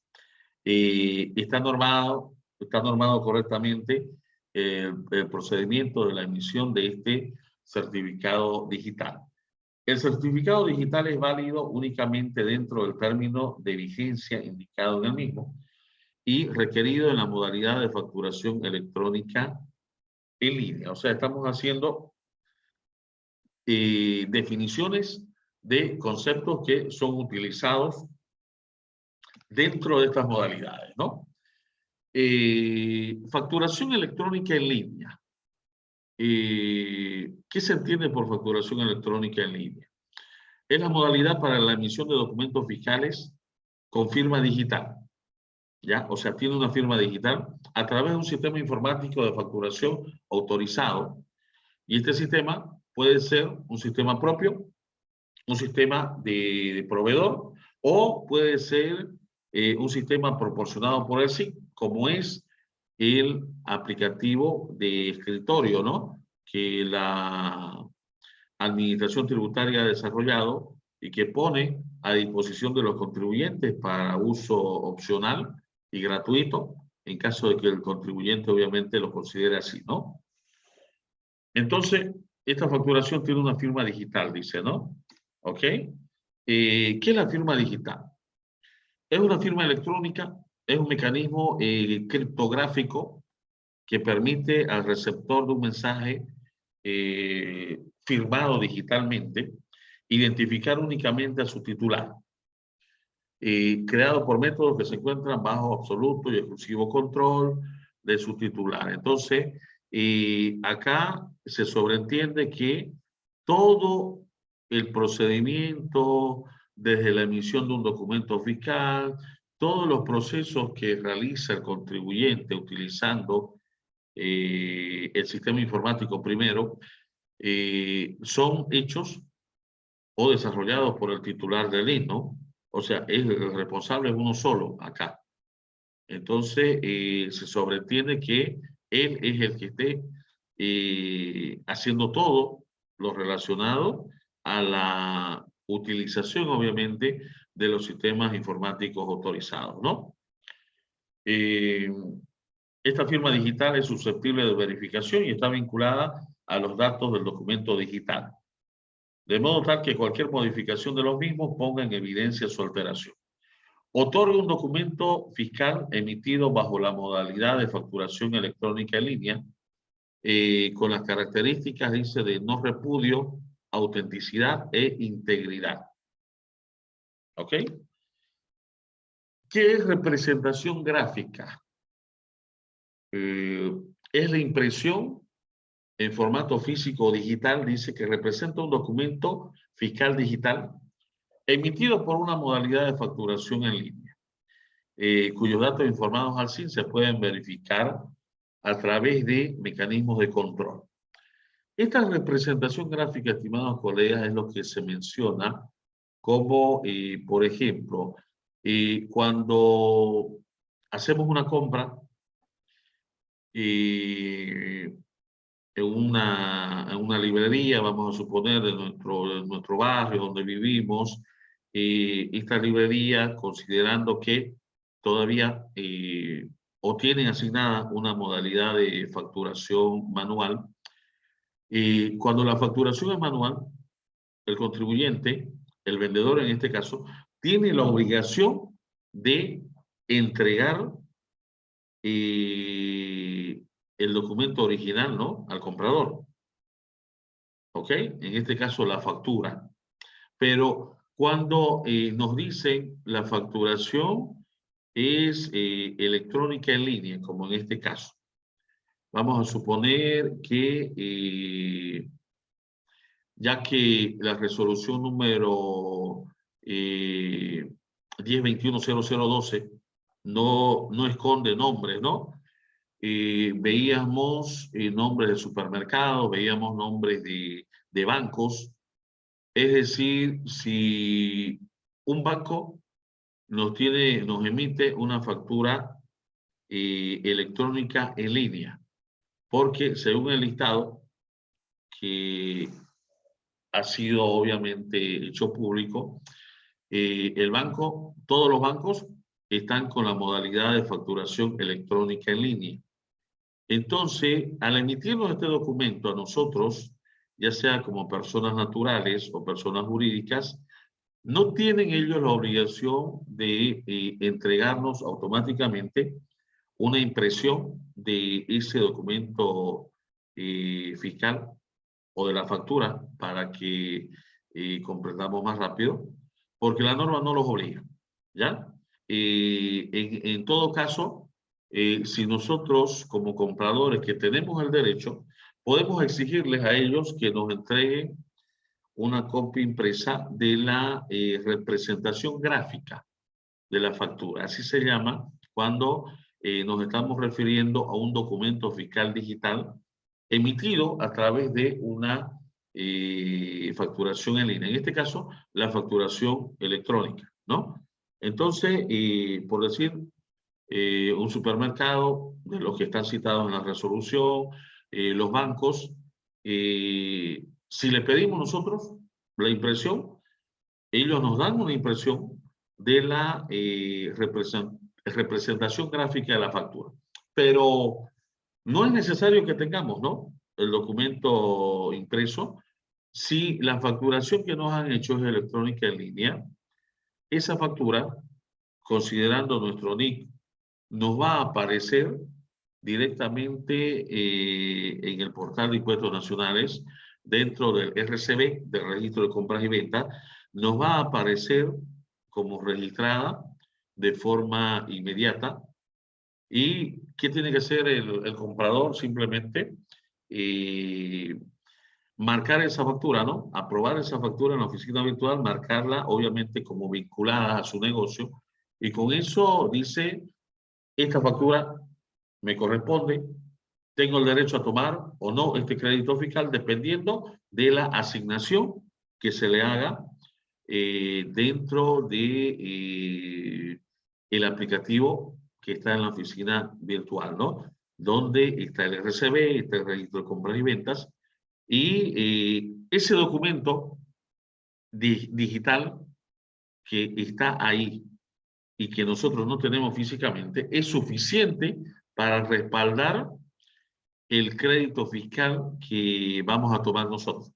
Está normado correctamente el procedimiento de la emisión de este certificado digital. El certificado digital es válido únicamente dentro del término de vigencia indicado en el mismo y requerido en la modalidad de facturación electrónica en línea. O sea, estamos haciendo definiciones de conceptos que son utilizados dentro de estas modalidades, ¿no? Facturación electrónica en línea. ¿Qué se entiende por facturación electrónica en línea? Es la modalidad para la emisión de documentos fiscales con firma digital, ¿ya? O sea, tiene una firma digital a través de un sistema informático de facturación autorizado. Y este sistema puede ser un sistema propio, un sistema de proveedor, o puede ser un sistema proporcionado por el SIC, como es el aplicativo de escritorio, ¿no? Que la Administración Tributaria ha desarrollado y que pone a disposición de los contribuyentes para uso opcional y gratuito, en caso de que el contribuyente obviamente lo considere así, ¿no? Entonces, esta facturación tiene una firma digital, dice, ¿no? ¿Ok? ¿Qué es la firma digital? Es una firma electrónica, es un mecanismo criptográfico que permite al receptor de un mensaje firmado digitalmente identificar únicamente a su titular, creado por métodos que se encuentran bajo absoluto y exclusivo control de su titular. Entonces, acá se sobreentiende que todo el procedimiento, desde la emisión de un documento fiscal, todos los procesos que realiza el contribuyente utilizando el sistema informático primero, son hechos o desarrollados por el titular del IN, ¿no? O sea, el responsable es uno solo acá. Entonces, se sobreentiende que él es el que esté haciendo todo lo relacionado a la utilización, obviamente, de los sistemas informáticos autorizados, ¿no? Esta firma digital es susceptible de verificación y está vinculada a los datos del documento digital, de modo tal que cualquier modificación de los mismos ponga en evidencia su alteración. Otorga un documento fiscal emitido bajo la modalidad de facturación electrónica en línea, con las características, dice, de no repudio, autenticidad e integridad. ¿Ok? ¿Qué es representación gráfica? Es la impresión en formato físico o digital, dice, que representa un documento fiscal digital emitido por una modalidad de facturación en línea, cuyos datos informados al SIN se pueden verificar a través de mecanismos de control. Esta representación gráfica, estimados colegas, es lo que se menciona como, por ejemplo, cuando hacemos una compra en una librería, vamos a suponer, de nuestro barrio donde vivimos, esta librería, considerando que todavía o tienen asignada una modalidad de facturación manual, cuando la facturación es manual, el contribuyente, el vendedor en este caso, tiene la obligación de entregar el documento original, ¿no?, al comprador. ¿Ok? En este caso, la factura. Pero cuando nos dicen la facturación es electrónica en línea, como en este caso, vamos a suponer que ya que la resolución número 10210012 no esconde nombres, ¿no? Veíamos nombres de supermercados, veíamos nombres de bancos. Es decir, si un banco nos emite una factura electrónica en línea, porque según el listado que ha sido obviamente hecho público, todos los bancos están con la modalidad de facturación electrónica en línea. Entonces, al emitirnos este documento a nosotros, ya sea como personas naturales o personas jurídicas, no tienen ellos la obligación de entregarnos automáticamente una impresión de ese documento fiscal o de la factura para que comprendamos más rápido, porque la norma no los obliga, ¿ya? En todo caso, si nosotros como compradores que tenemos el derecho, podemos exigirles a ellos que nos entreguen una copia impresa de la representación gráfica de la factura. Así se llama cuando nos estamos refiriendo a un documento fiscal digital emitido a través de una facturación en línea. En este caso, la facturación electrónica, ¿no? Entonces, por decir, un supermercado, de los que están citados en la resolución, los bancos, si le pedimos nosotros la impresión, ellos nos dan una impresión de la representación gráfica de la factura. Pero no es necesario que tengamos, ¿no?, el documento impreso. Si la facturación que nos han hecho es electrónica en línea, esa factura, considerando nuestro NIC, nos va a aparecer directamente en el portal de impuestos nacionales, dentro del RCB, del registro de compras y ventas, nos va a aparecer como registrada de forma inmediata. ¿Y qué tiene que hacer el comprador? Simplemente marcar esa factura, ¿no? Aprobar esa factura en la oficina virtual, marcarla obviamente como vinculada a su negocio, y con eso dice: esta factura me corresponde, tengo el derecho a tomar o no este crédito fiscal dependiendo de la asignación que se le haga dentro de el aplicativo que está en la oficina virtual, ¿no? Donde está el RCB, está el registro de compras y ventas, y ese documento digital que está ahí y que nosotros no tenemos físicamente es suficiente para respaldar el crédito fiscal que vamos a tomar nosotros.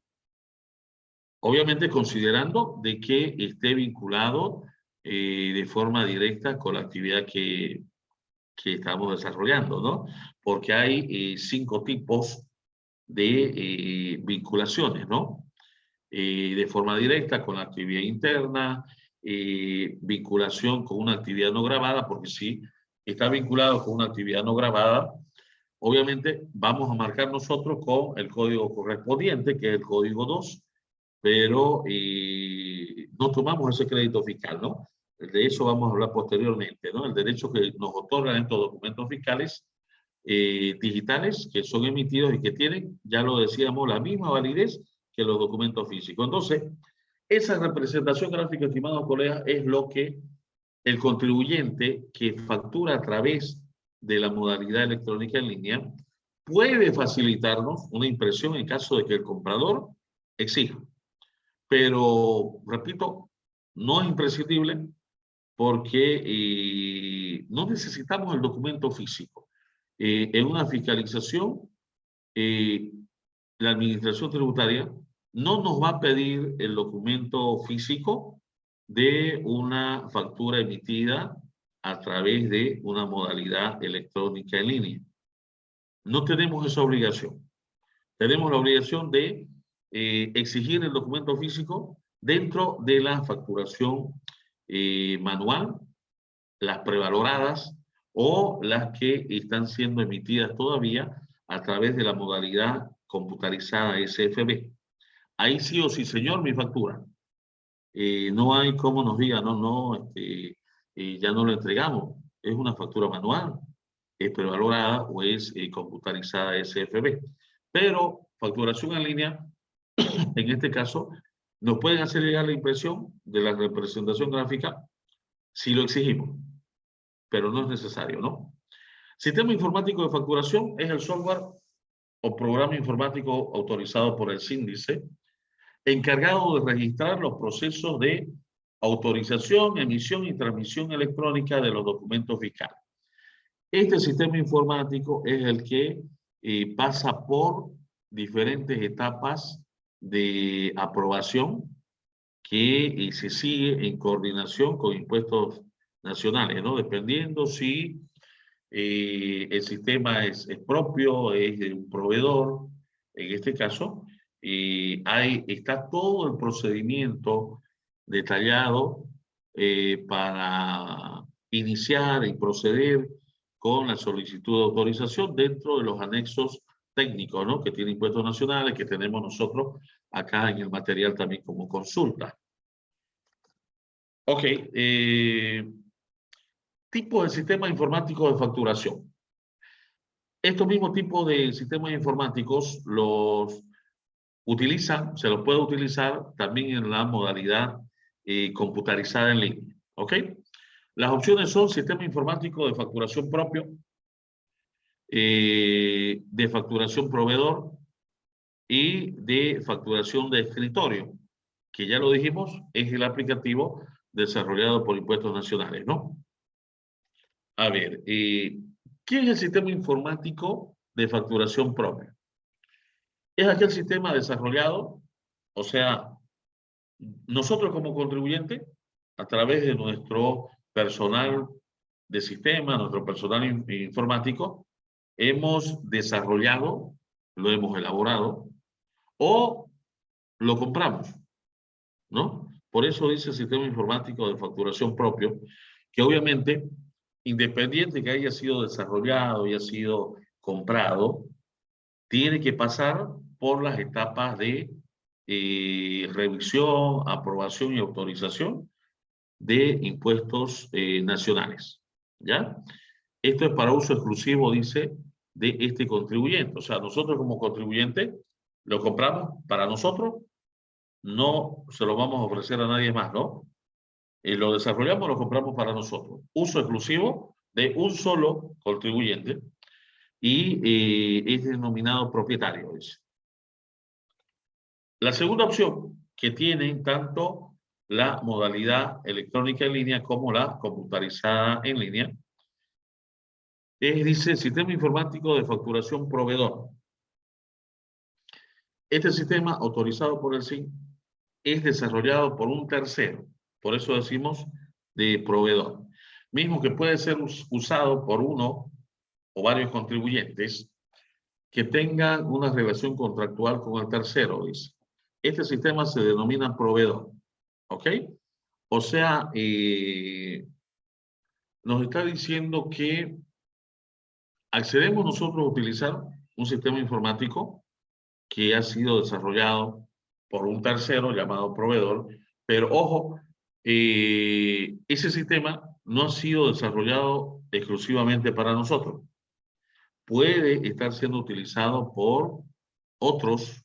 Obviamente considerando de que esté vinculado de forma directa con la actividad que estamos desarrollando, ¿no? Porque hay 5 tipos de vinculaciones, ¿no? De forma directa con la actividad interna, vinculación con una actividad no grabada, porque si está vinculado con una actividad no grabada, obviamente vamos a marcar nosotros con el código correspondiente, que es el código 2, pero no tomamos ese crédito fiscal, ¿no? De eso vamos a hablar posteriormente, ¿no? El derecho que nos otorgan estos documentos fiscales digitales que son emitidos y que tienen, ya lo decíamos, la misma validez que los documentos físicos. Entonces, esa representación gráfica, estimados colegas, es lo que el contribuyente que factura a través de la modalidad electrónica en línea puede facilitarnos una impresión en caso de que el comprador exija. Pero, repito, no es imprescindible porque no necesitamos el documento físico. En una fiscalización, la administración tributaria no nos va a pedir el documento físico de una factura emitida a través de una modalidad electrónica en línea. No tenemos esa obligación. Tenemos la obligación de exigir el documento físico dentro de la facturación manual, las prevaloradas o las que están siendo emitidas todavía a través de la modalidad computarizada SFB. Ahí sí o sí, señor, mi factura. No hay como nos diga, no, ya no lo entregamos. Es una factura manual, es prevalorada o es computarizada SFB. Pero facturación en línea, en este caso, nos pueden hacer llegar la impresión de la representación gráfica si lo exigimos, pero no es necesario, ¿no? Sistema informático de facturación es el software o programa informático autorizado por el síndice, encargado de registrar los procesos de autorización, emisión y transmisión electrónica de los documentos fiscales. Este sistema informático es el que pasa por diferentes etapas de aprobación que se sigue en coordinación con impuestos nacionales, ¿no? Dependiendo si el sistema es propio, es de un proveedor, en este caso, está todo el procedimiento detallado para iniciar y proceder con la solicitud de autorización dentro de los anexos técnicos, ¿no? Que tiene impuestos nacionales, que tenemos nosotros acá en el material también como consulta. Ok, tipo de sistema informático de facturación. Estos mismos tipos de sistemas informáticos los utilizan, se los puede utilizar también en la modalidad computarizada en línea. ¿Ok? Las opciones son sistema informático de facturación propio, de facturación proveedor y de facturación de escritorio, que ya lo dijimos, es el aplicativo desarrollado por impuestos nacionales, ¿no? A ver, ¿qué es el sistema informático de facturación propia? Es aquel sistema desarrollado, o sea, nosotros como contribuyente, a través de nuestro personal de sistema, nuestro personal informático, hemos desarrollado, lo hemos elaborado, o lo compramos, ¿no? Por eso dice sistema informático de facturación propio, que obviamente, independiente que haya sido desarrollado y haya sido comprado, tiene que pasar por las etapas de revisión, aprobación y autorización de impuestos nacionales, ¿ya? Esto es para uso exclusivo, dice, de este contribuyente. O sea, nosotros como contribuyente lo compramos para nosotros, no se lo vamos a ofrecer a nadie más, ¿no? Lo desarrollamos, lo compramos para nosotros. Uso exclusivo de un solo contribuyente y es denominado propietario, dice. La segunda opción que tienen tanto la modalidad electrónica en línea como la computarizada en línea. Dice Sistema Informático de Facturación Proveedor. Este sistema, autorizado por el SIN, es desarrollado por un tercero. Por eso decimos de proveedor. Mismo que puede ser usado por uno o varios contribuyentes que tengan una relación contractual con el tercero, dice. Este sistema se denomina proveedor. ¿Ok? O sea, nos está diciendo que accedemos nosotros a utilizar un sistema informático que ha sido desarrollado por un tercero llamado proveedor, pero ojo, ese sistema no ha sido desarrollado exclusivamente para nosotros. Puede estar siendo utilizado por otros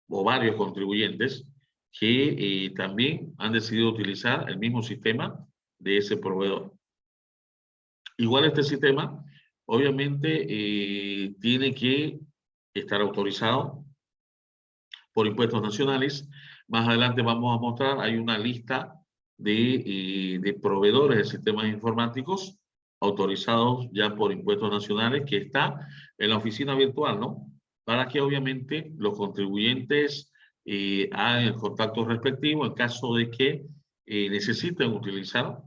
o varios contribuyentes que también han decidido utilizar el mismo sistema de ese proveedor. Igual este sistema, obviamente, tiene que estar autorizado por impuestos nacionales. Más adelante vamos a mostrar, hay una lista de proveedores de sistemas informáticos autorizados ya por impuestos nacionales que está en la oficina virtual, ¿no? Para que obviamente los contribuyentes hagan el contacto respectivo en caso de que necesiten utilizar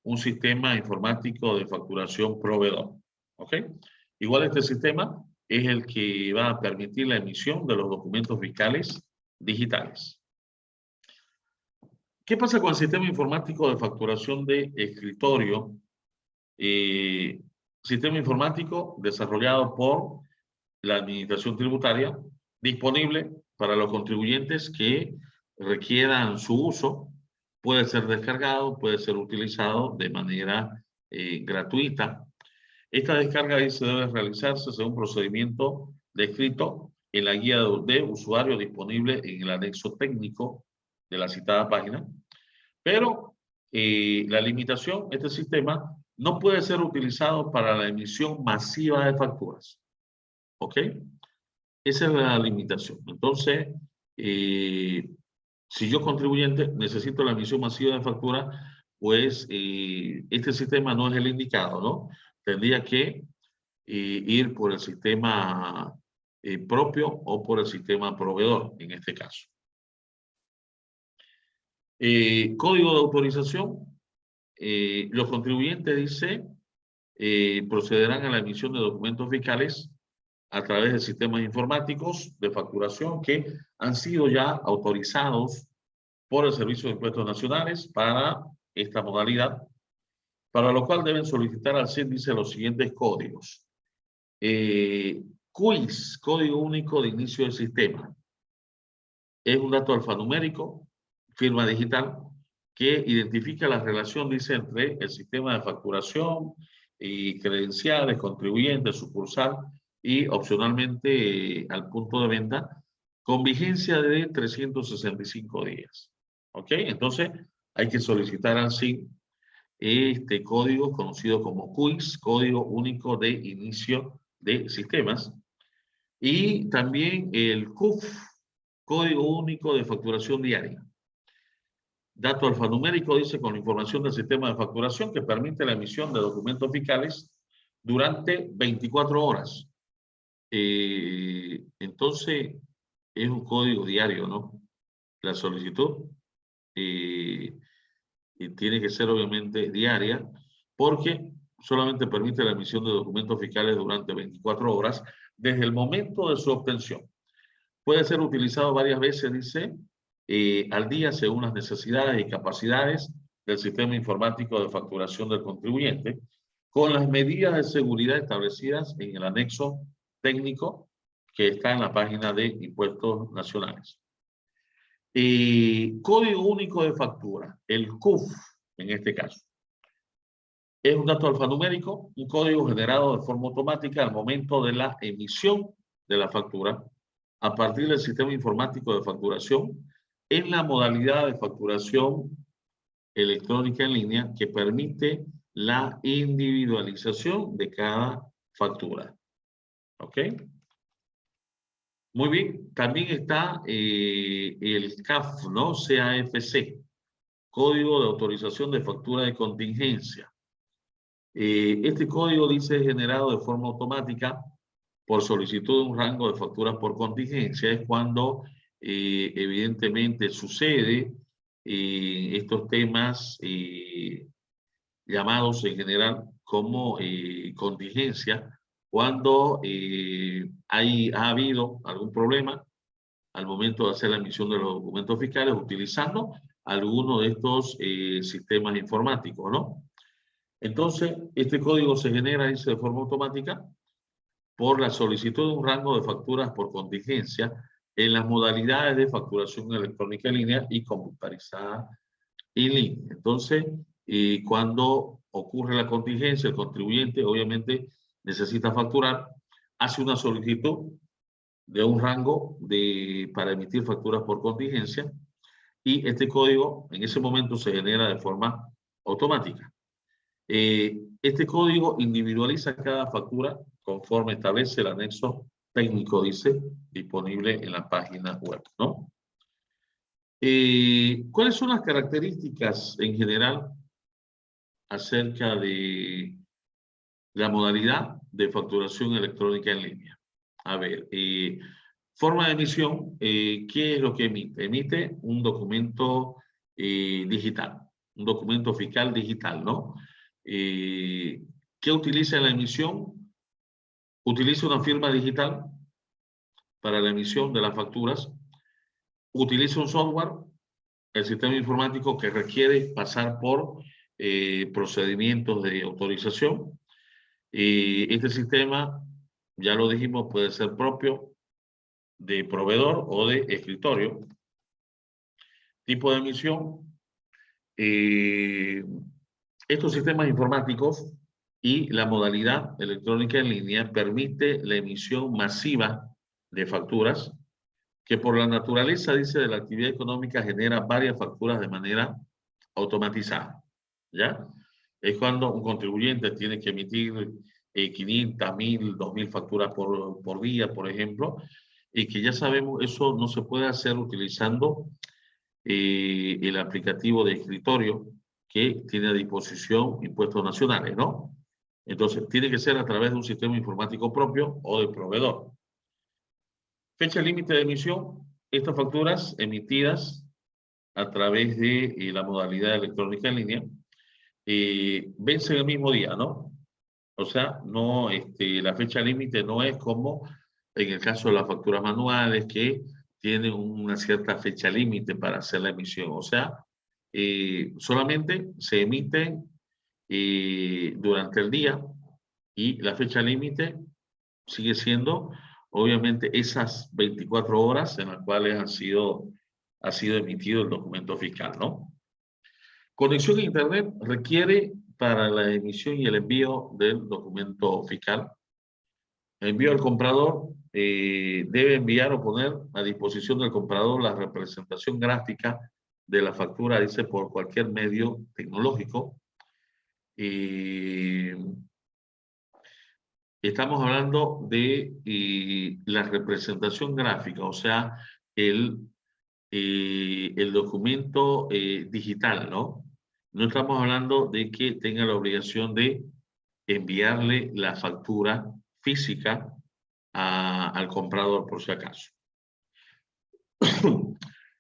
un sistema informático de facturación proveedor. ¿Ok? Igual este sistema es el que va a permitir la emisión de los documentos fiscales digitales. ¿Qué pasa con el sistema informático de facturación de escritorio? Sistema informático desarrollado por la Administración Tributaria, disponible para los contribuyentes que requieran su uso. Puede ser descargado, puede ser utilizado de manera gratuita. Esta descarga debe realizarse según un procedimiento descrito en la guía de usuario disponible en el anexo técnico de la citada página. Pero la limitación, este sistema no puede ser utilizado para la emisión masiva de facturas. ¿Ok? Esa es la limitación. Entonces, si yo contribuyente necesito la emisión masiva de factura, pues este sistema no es el indicado, ¿no? Tendría que ir por el sistema propio o por el sistema proveedor, en este caso. Código de autorización. Los contribuyentes, dice, procederán a la emisión de documentos fiscales a través de sistemas informáticos de facturación que han sido ya autorizados por el Servicio de Impuestos Nacionales para esta modalidad, para lo cual deben solicitar al SIN, dice, los siguientes códigos. CUIS, Código Único de Inicio del Sistema. Es un dato alfanumérico, firma digital, que identifica la relación, dice, entre el sistema de facturación y credenciales, contribuyentes, sucursal y opcionalmente al punto de venta con vigencia de 365 días. ¿Ok? Entonces hay que solicitar al SIN este código conocido como CUIS, Código Único de Inicio de Sistemas, y también el CUF, Código Único de Facturación Diaria. Dato alfanumérico, dice, con la información del sistema de facturación que permite la emisión de documentos fiscales durante 24 horas. Entonces, es un código diario, ¿no? La solicitud y tiene que ser obviamente diaria porque solamente permite la emisión de documentos fiscales durante 24 horas desde el momento de su obtención. Puede ser utilizado varias veces, dice, al día según las necesidades y capacidades del sistema informático de facturación del contribuyente, con las medidas de seguridad establecidas en el anexo técnico que está en la página de Impuestos Nacionales. Código Único de Factura, el CUF, en este caso. Es un dato alfanumérico, un código generado de forma automática al momento de la emisión de la factura a partir del sistema informático de facturación en la modalidad de facturación electrónica en línea que permite la individualización de cada factura. ¿Ok? Muy bien. También está el CAF, ¿no? CAFC. Código de autorización de factura de contingencia. Este código dice generado de forma automática por solicitud de un rango de facturas por contingencia. Es cuando evidentemente sucede estos temas llamados en general como contingencia, cuando ha habido algún problema al momento de hacer la emisión de los documentos fiscales utilizando alguno de estos sistemas informáticos, ¿no? Entonces, este código se genera, dice, de forma automática por la solicitud de un rango de facturas por contingencia en las modalidades de facturación electrónica en línea y computarizada en línea. Entonces, cuando ocurre la contingencia, el contribuyente obviamente necesita facturar, hace una solicitud de un rango para emitir facturas por contingencia y este código en ese momento se genera de forma automática. Este código individualiza cada factura conforme establece el anexo técnico, dice, disponible en la página web, ¿no? ¿Cuáles son las características en general acerca de la modalidad de facturación electrónica en línea? A ver, forma de emisión, ¿qué es lo que emite? Emite un documento digital, un documento fiscal digital, ¿no? ¿Qué utiliza en la emisión? Utiliza una firma digital para la emisión de las facturas. Utiliza un software, el sistema informático que requiere pasar por procedimientos de autorización. Este sistema, ya lo dijimos, puede ser propio de proveedor o de escritorio. Tipo de emisión. Estos sistemas informáticos y la modalidad electrónica en línea permite la emisión masiva de facturas que por la naturaleza, dice, de la actividad económica genera varias facturas de manera automatizada. ¿Ya? Es cuando un contribuyente tiene que emitir 500, 1000, 2000 facturas por día, por ejemplo, y que ya sabemos eso no se puede hacer utilizando el aplicativo de escritorio que tiene a disposición impuestos nacionales, ¿no? Entonces, tiene que ser a través de un sistema informático propio o de proveedor. Fecha límite de emisión. Estas facturas emitidas a través de la modalidad electrónica en línea vencen el mismo día, ¿no? O sea, no, la fecha límite no es como en el caso de las facturas manuales que tienen una cierta fecha límite para hacer la emisión. O sea, solamente se emiten durante el día y la fecha límite sigue siendo, obviamente, esas 24 horas en las cuales ha sido emitido el documento fiscal, ¿no? Conexión a Internet requiere para la emisión y el envío del documento fiscal. El envío al comprador debe enviar o poner a disposición del comprador la representación gráfica de la factura, dice, por cualquier medio tecnológico. Estamos hablando de la representación gráfica, o sea, el documento digital, ¿no? No estamos hablando de que tenga la obligación de enviarle la factura física al comprador, por si acaso.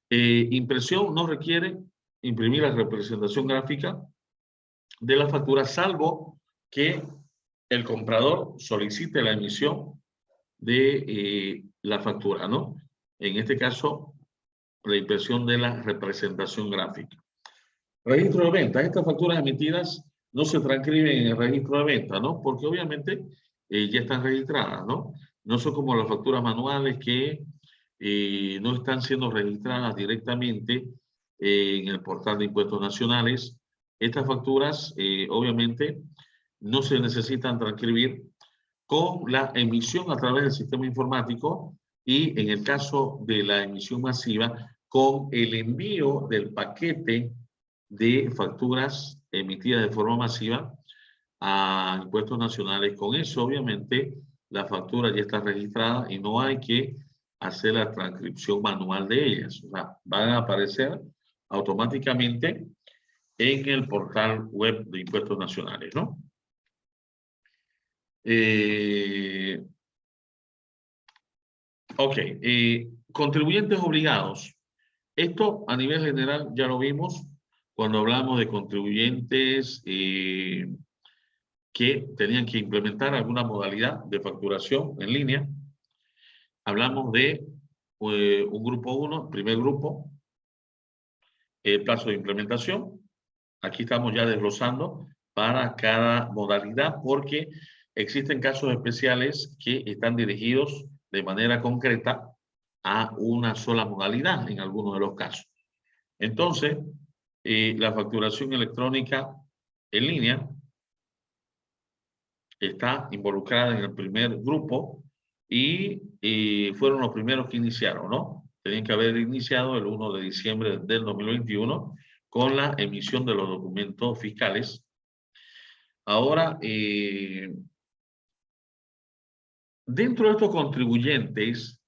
Impresión no requiere imprimir la representación gráfica de la factura, salvo que el comprador solicite la emisión de la factura, ¿no? En este caso, la impresión de la representación gráfica. Registro de venta. Estas facturas emitidas no se transcriben en el registro de venta, ¿no? Porque obviamente ya están registradas, ¿no? No son como las facturas manuales que no están siendo registradas directamente en el portal de impuestos nacionales. Estas facturas, obviamente, no se necesitan transcribir con la emisión a través del sistema informático y en el caso de la emisión masiva, con el envío del paquete de facturas emitidas de forma masiva a impuestos nacionales. Con eso, obviamente, la factura ya está registrada y no hay que hacer la transcripción manual de ellas. O sea, van a aparecer automáticamente en el portal web de Impuestos Nacionales, ¿no? Ok, contribuyentes obligados. Esto a nivel general ya lo vimos cuando hablamos de contribuyentes que tenían que implementar alguna modalidad de facturación en línea. Hablamos de un grupo 1, primer grupo, el plazo de implementación. Aquí estamos ya desglosando para cada modalidad porque existen casos especiales que están dirigidos de manera concreta a una sola modalidad en algunos de los casos. Entonces, la facturación electrónica en línea está involucrada en el primer grupo y fueron los primeros que iniciaron, ¿no? Tenían que haber iniciado el 1 de diciembre del 2021 con la emisión de los documentos fiscales. Ahora, dentro de estos contribuyentes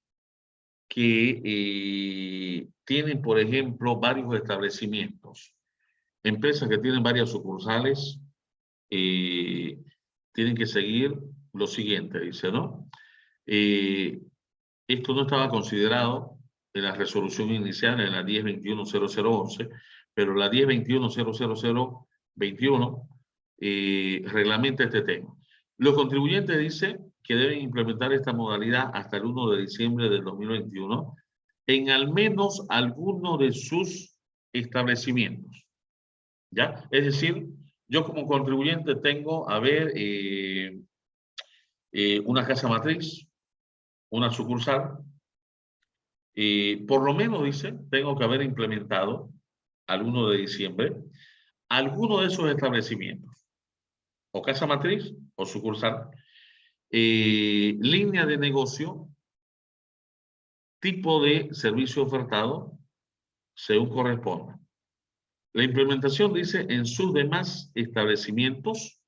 que tienen, por ejemplo, varios establecimientos, empresas que tienen varias sucursales, tienen que seguir lo siguiente, dice, ¿no? Esto no estaba considerado en la resolución inicial, en la 1021-0011, pero la 1021-00021 reglamenta este tema. Los contribuyentes dicen que deben implementar esta modalidad hasta el 1 de diciembre del 2021 en al menos alguno de sus establecimientos. ¿Ya? Es decir, yo como contribuyente tengo, a ver, una casa matriz, una sucursal, por lo menos, dice, tengo que haber implementado al 1 de diciembre alguno de esos establecimientos, o casa matriz o sucursal, línea de negocio, tipo de servicio ofertado, según corresponda. La implementación dice en sus demás establecimientos,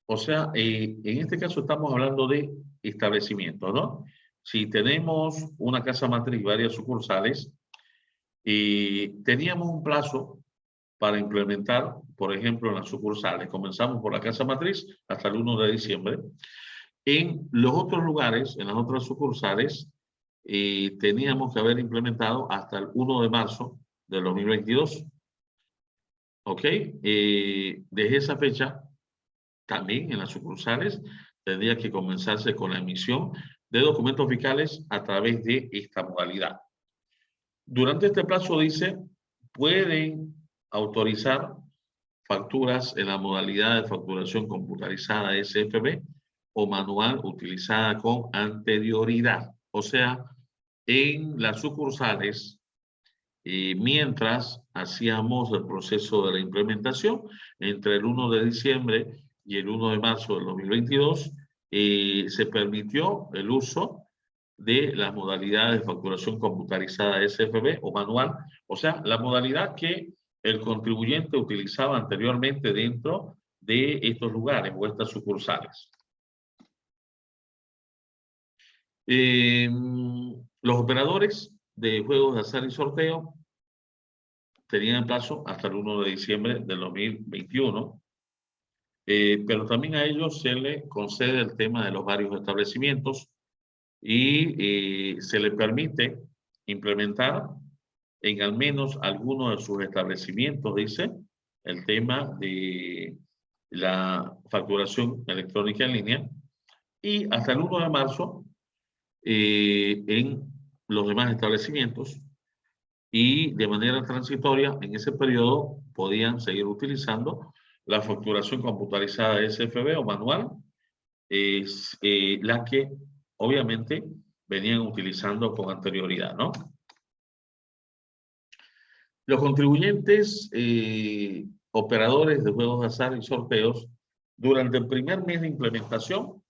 o sea, en este caso estamos hablando de establecimientos, ¿no? Si tenemos una casa matriz, varias sucursales, teníamos un plazo para implementar, por ejemplo, en las sucursales. Comenzamos por la casa matriz hasta el 1 de diciembre. En los otros lugares, en las otras sucursales, teníamos que haber implementado hasta el 1 de marzo del 2022. ¿Ok? Desde esa fecha, también en las sucursales, tendría que comenzarse con la emisión de documentos fiscales a través de esta modalidad. Durante este plazo, dice, pueden autorizar facturas en la modalidad de facturación computarizada SFB o manual utilizada con anterioridad. O sea, en las sucursales, mientras hacíamos el proceso de la implementación, entre el 1 de diciembre y el 1 de marzo del 2022, se permitió el uso de las modalidades de facturación computarizada SFB o manual, o sea, la modalidad que el contribuyente utilizaba anteriormente dentro de estos lugares o estas sucursales. Los operadores de juegos de azar y sorteo tenían plazo hasta el 1 de diciembre del 2021, pero también a ellos se les concede el tema de los varios establecimientos y se les permite implementar en al menos alguno de sus establecimientos, dice, el tema de la facturación electrónica en línea y hasta el 1 de marzo en los demás establecimientos y de manera transitoria en ese periodo podían seguir utilizando la facturación computarizada SFB o manual, es la que obviamente venían utilizando con anterioridad, ¿no? Los contribuyentes operadores de juegos de azar y sorteos durante el primer mes de implementación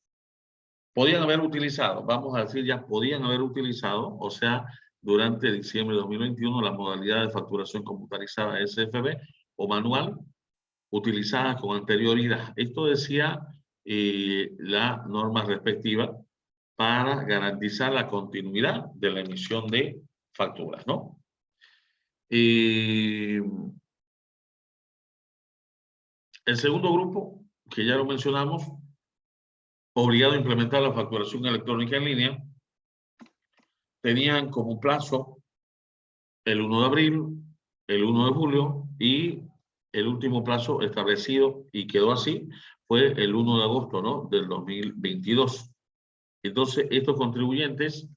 podían haber utilizado, vamos a decir ya podían haber utilizado, o sea, durante diciembre de 2021 la modalidad de facturación computarizada SFB o manual utilizada con anterioridad. Esto decía la norma respectiva para garantizar la continuidad de la emisión de facturas, ¿no? El segundo grupo, que ya lo mencionamos, obligado a implementar la facturación electrónica en línea, tenían como plazo el 1 de abril, el 1 de julio y el último plazo establecido y quedó así fue el 1 de agosto, ¿no?, del 2022. Entonces, estos contribuyentes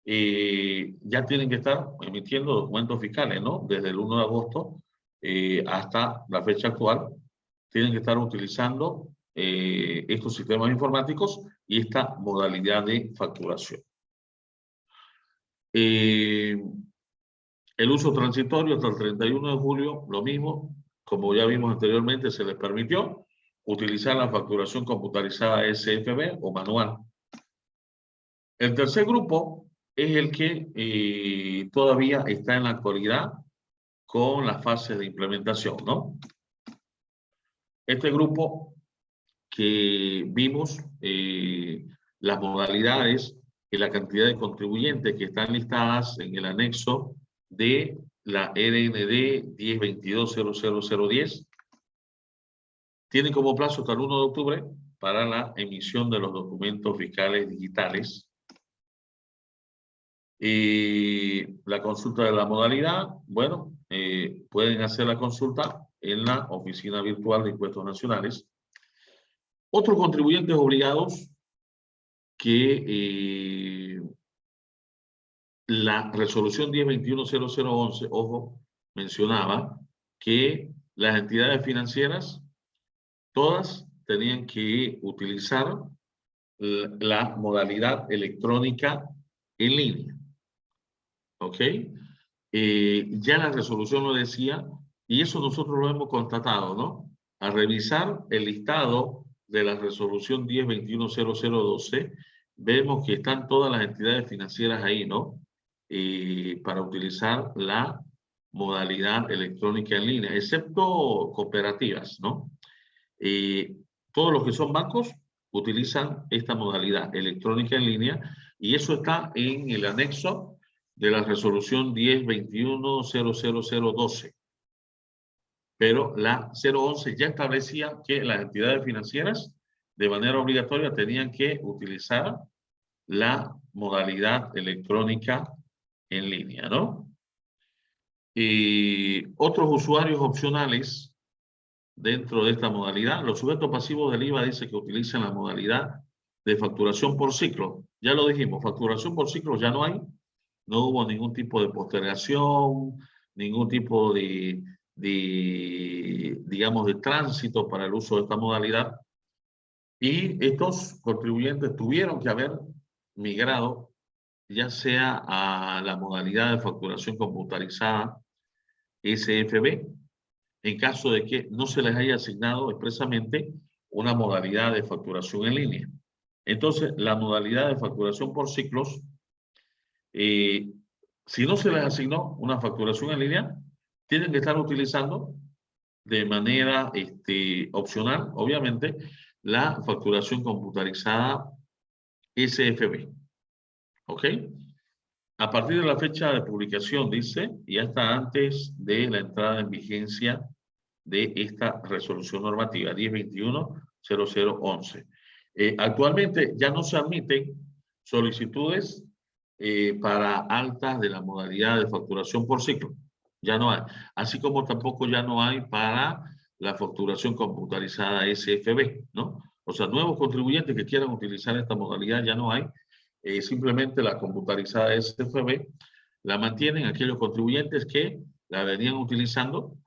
ya tienen que estar emitiendo documentos fiscales, ¿no? Desde el 1 de agosto hasta la fecha actual, tienen que estar utilizando estos sistemas informáticos y esta modalidad de facturación. El uso transitorio hasta el 31 de julio, lo mismo, como ya vimos anteriormente, se les permitió utilizar la facturación computarizada SFB o manual. El tercer grupo es el que todavía está en la actualidad con las fases de implementación, ¿no? Este grupo que vimos las modalidades y la cantidad de contribuyentes que están listadas en el anexo de la RND 1022-00010, tienen como plazo hasta el 1 de octubre para la emisión de los documentos fiscales digitales. La consulta de la modalidad, bueno, pueden hacer la consulta en la Oficina Virtual de Impuestos Nacionales. Otros contribuyentes obligados que la resolución 1021-0011, ojo, mencionaba que las entidades financieras todas tenían que utilizar la modalidad electrónica en línea. ¿Ok? Ya la resolución lo decía, y eso nosotros lo hemos constatado, ¿no? Al revisar el listado de la resolución 1021-0012, vemos que están todas las entidades financieras ahí, ¿no? Para utilizar la modalidad electrónica en línea, excepto cooperativas, ¿no? Todos los que son bancos utilizan esta modalidad electrónica en línea, y eso está en el anexo de la resolución 1021-00012. Pero la 011 ya establecía que las entidades financieras de manera obligatoria tenían que utilizar la modalidad electrónica en línea, ¿no? Y otros usuarios opcionales dentro de esta modalidad, los sujetos pasivos del IVA dice que utilizan la modalidad de facturación por ciclo. Ya lo dijimos, facturación por ciclo ya no hay. No hubo ningún tipo de postergación, ningún tipo digamos, de tránsito para el uso de esta modalidad. Y estos contribuyentes tuvieron que haber migrado, ya sea a la modalidad de facturación computarizada SFB, en caso de que no se les haya asignado expresamente una modalidad de facturación en línea. Entonces, la modalidad de facturación por ciclos, si no se les asignó una facturación en línea, tienen que estar utilizando de manera opcional, obviamente, la facturación computarizada SFB. ¿Ok? A partir de la fecha de publicación, dice, y hasta antes de la entrada en vigencia de esta resolución normativa 1021-0011. Actualmente ya no se admiten solicitudes para altas de la modalidad de facturación por ciclo. Ya no hay. Así como tampoco ya no hay para la facturación computarizada SFB, ¿no? O sea, nuevos contribuyentes que quieran utilizar esta modalidad ya no hay. Simplemente la computarizada SFB la mantienen aquellos contribuyentes que la venían utilizando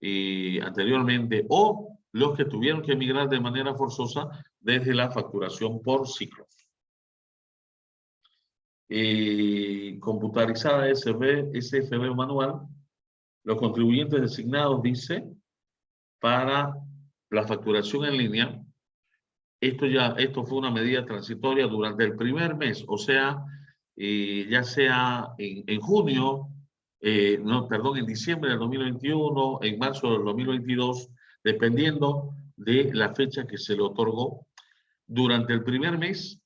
anteriormente, o los que tuvieron que emigrar de manera forzosa desde la facturación por ciclos. Computarizada SFB manual, los contribuyentes designados, dice, para la facturación en línea. Esto fue una medida transitoria durante el primer mes, o sea, ya sea en junio, en diciembre del 2021, en marzo del 2022, dependiendo de la fecha que se le otorgó. Durante el primer mes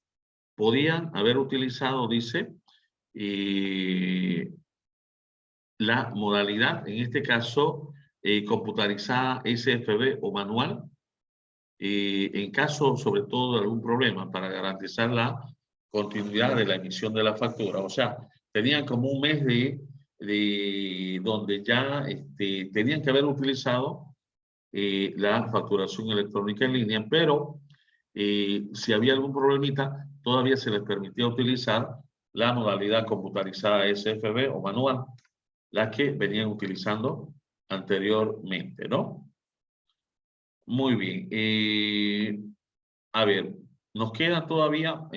podían haber utilizado, dice, la modalidad, en este caso, computarizada SFB o manual, en caso sobre todo de algún problema para garantizar la continuidad de la emisión de la factura. O sea, tenían como un mes de donde ya tenían que haber utilizado la facturación electrónica en línea, pero si había algún problemita, todavía se les permitía utilizar la modalidad computarizada SFB o manual, la que venían utilizando anteriormente, ¿no? Muy bien. A ver, nos quedan todavía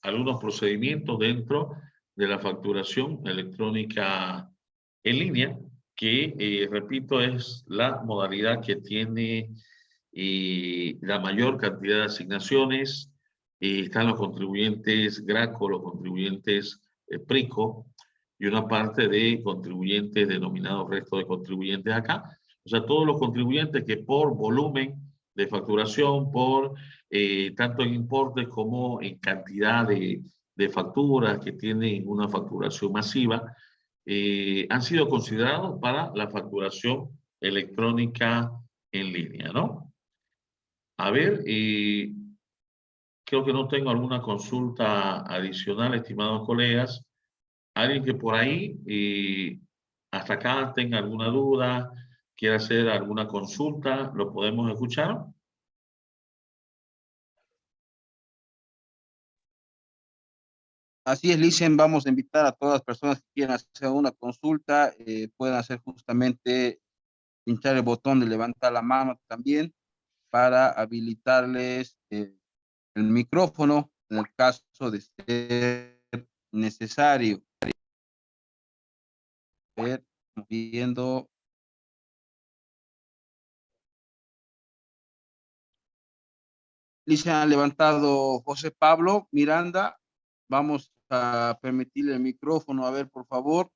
algunos procedimientos dentro de la facturación electrónica en línea, que, repito, es la modalidad que tiene la mayor cantidad de asignaciones. Están los contribuyentes GRACO, los contribuyentes PRICO y una parte de contribuyentes denominados resto de contribuyentes acá. O sea, todos los contribuyentes que por volumen de facturación, por tanto en importes como en cantidad de facturas que tienen una facturación masiva, han sido considerados para la facturación electrónica en línea, ¿no? A ver, creo que no tengo alguna consulta adicional, estimados colegas. Alguien que por ahí, hasta acá, tenga alguna duda, quiera hacer alguna consulta, ¿lo podemos escuchar? Así es, Licen, vamos a invitar a todas las personas que quieran hacer una consulta, pueden hacer justamente pinchar el botón de levantar la mano también para habilitarles el micrófono en el caso de ser necesario. Ver, viendo. Licen ha levantado José Pablo Miranda. Vamos a permitirle el micrófono. A ver, por favor.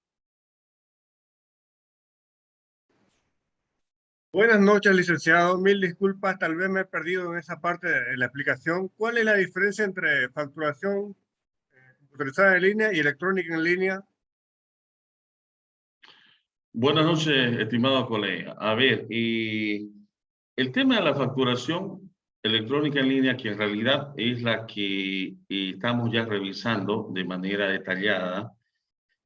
Buenas noches, licenciado. Mil disculpas, tal vez me he perdido en esa parte de la explicación. ¿Cuál es la diferencia entre facturación computarizada en línea y electrónica en línea? Buenas noches, estimado colega. A ver, el tema de la facturación electrónica en línea, que en realidad es la que estamos ya revisando de manera detallada,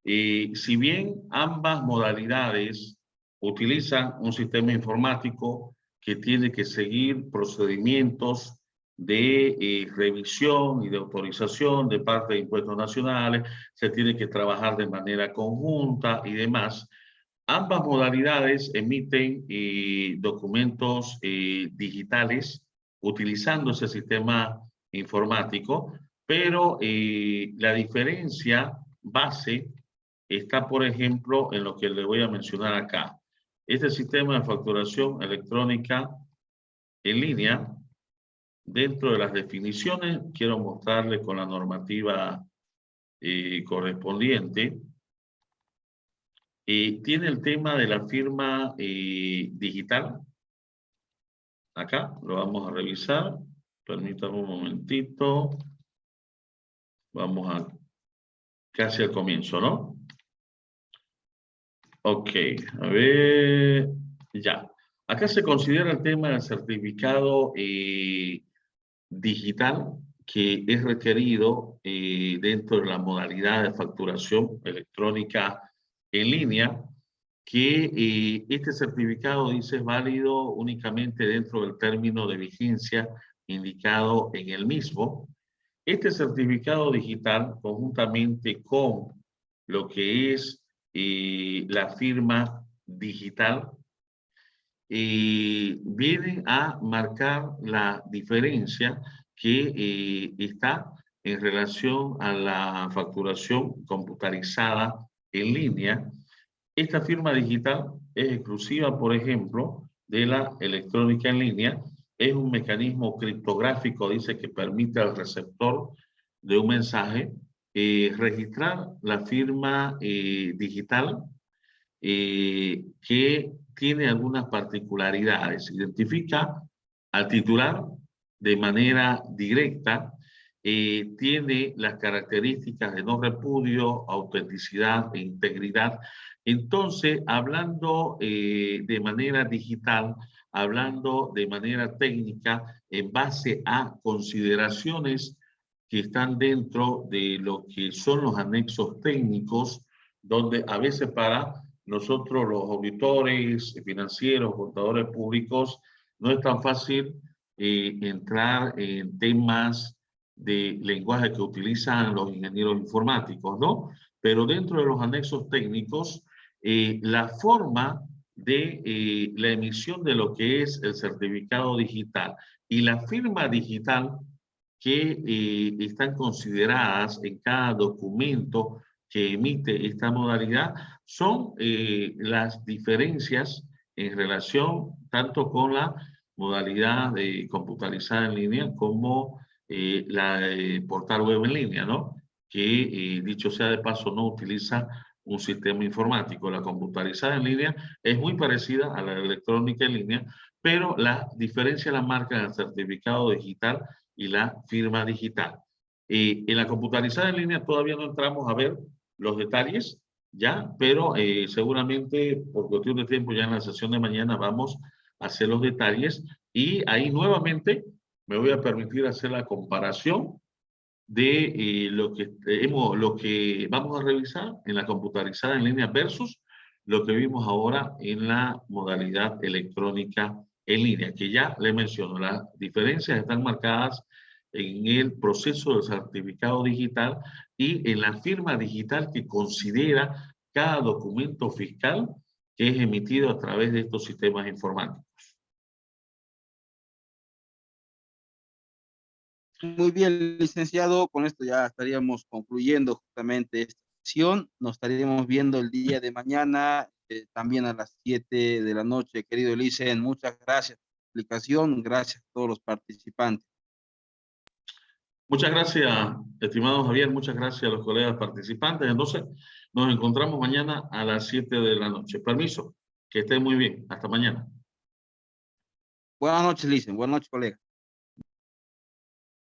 si bien ambas modalidades utilizan un sistema informático que tiene que seguir procedimientos de revisión y de autorización de parte de impuestos nacionales, se tiene que trabajar de manera conjunta y demás. Ambas modalidades emiten documentos digitales utilizando ese sistema informático, pero la diferencia base está, por ejemplo, en lo que le voy a mencionar acá. Este sistema de facturación electrónica en línea, dentro de las definiciones, quiero mostrarle con la normativa correspondiente, tiene el tema de la firma digital. Acá lo vamos a revisar. Permítame un momentito. Vamos a casi al comienzo, ¿no? Ok, a ver. Ya. Acá se considera el tema del certificado digital que es requerido dentro de la modalidad de facturación electrónica en línea, que este certificado dice es válido únicamente dentro del término de vigencia indicado en el mismo. Este certificado digital, conjuntamente con lo que es la firma digital, viene a marcar la diferencia que está en relación a la facturación computarizada en línea. Esta firma digital es exclusiva, por ejemplo, de la electrónica en línea. Es un mecanismo criptográfico, dice, que permite al receptor de un mensaje registrar la firma digital que tiene algunas particularidades. Identifica al titular de manera directa, tiene las características de no repudio, autenticidad e integridad. Entonces, hablando de manera digital, hablando de manera técnica en base a consideraciones que están dentro de lo que son los anexos técnicos, donde a veces para nosotros los auditores financieros, contadores públicos, no es tan fácil entrar en temas de lenguaje que utilizan los ingenieros informáticos, ¿no? Pero dentro de los anexos técnicos, la forma de la emisión de lo que es el certificado digital y la firma digital que están consideradas en cada documento que emite esta modalidad son las diferencias en relación tanto con la modalidad de computarizada en línea como la portal web en línea, ¿no? Que dicho sea de paso no utiliza un sistema informático. La computarizada en línea es muy parecida a la electrónica en línea, pero la diferencia la marca el certificado digital y la firma digital. En la computarizada en línea todavía no entramos a ver los detalles, ya, pero seguramente por cuestión de tiempo ya en la sesión de mañana vamos a hacer los detalles y ahí nuevamente me voy a permitir hacer la comparación de lo que vamos a revisar en la computarizada en línea versus lo que vimos ahora en la modalidad electrónica en línea, que ya le menciono, las diferencias están marcadas en el proceso de certificado digital y en la firma digital que considera cada documento fiscal que es emitido a través de estos sistemas informáticos. Muy bien, licenciado, con esto ya estaríamos concluyendo justamente esta sesión. Nos estaríamos viendo el día de mañana, también a las 7 de la noche, querido Licen. Muchas gracias por la explicación, gracias a todos los participantes. Muchas gracias, estimado Javier, muchas gracias a los colegas participantes. Entonces, nos encontramos mañana a las 7 de la noche. Permiso, que estén muy bien. Hasta mañana. Buenas noches, Licen. Buenas noches, colega.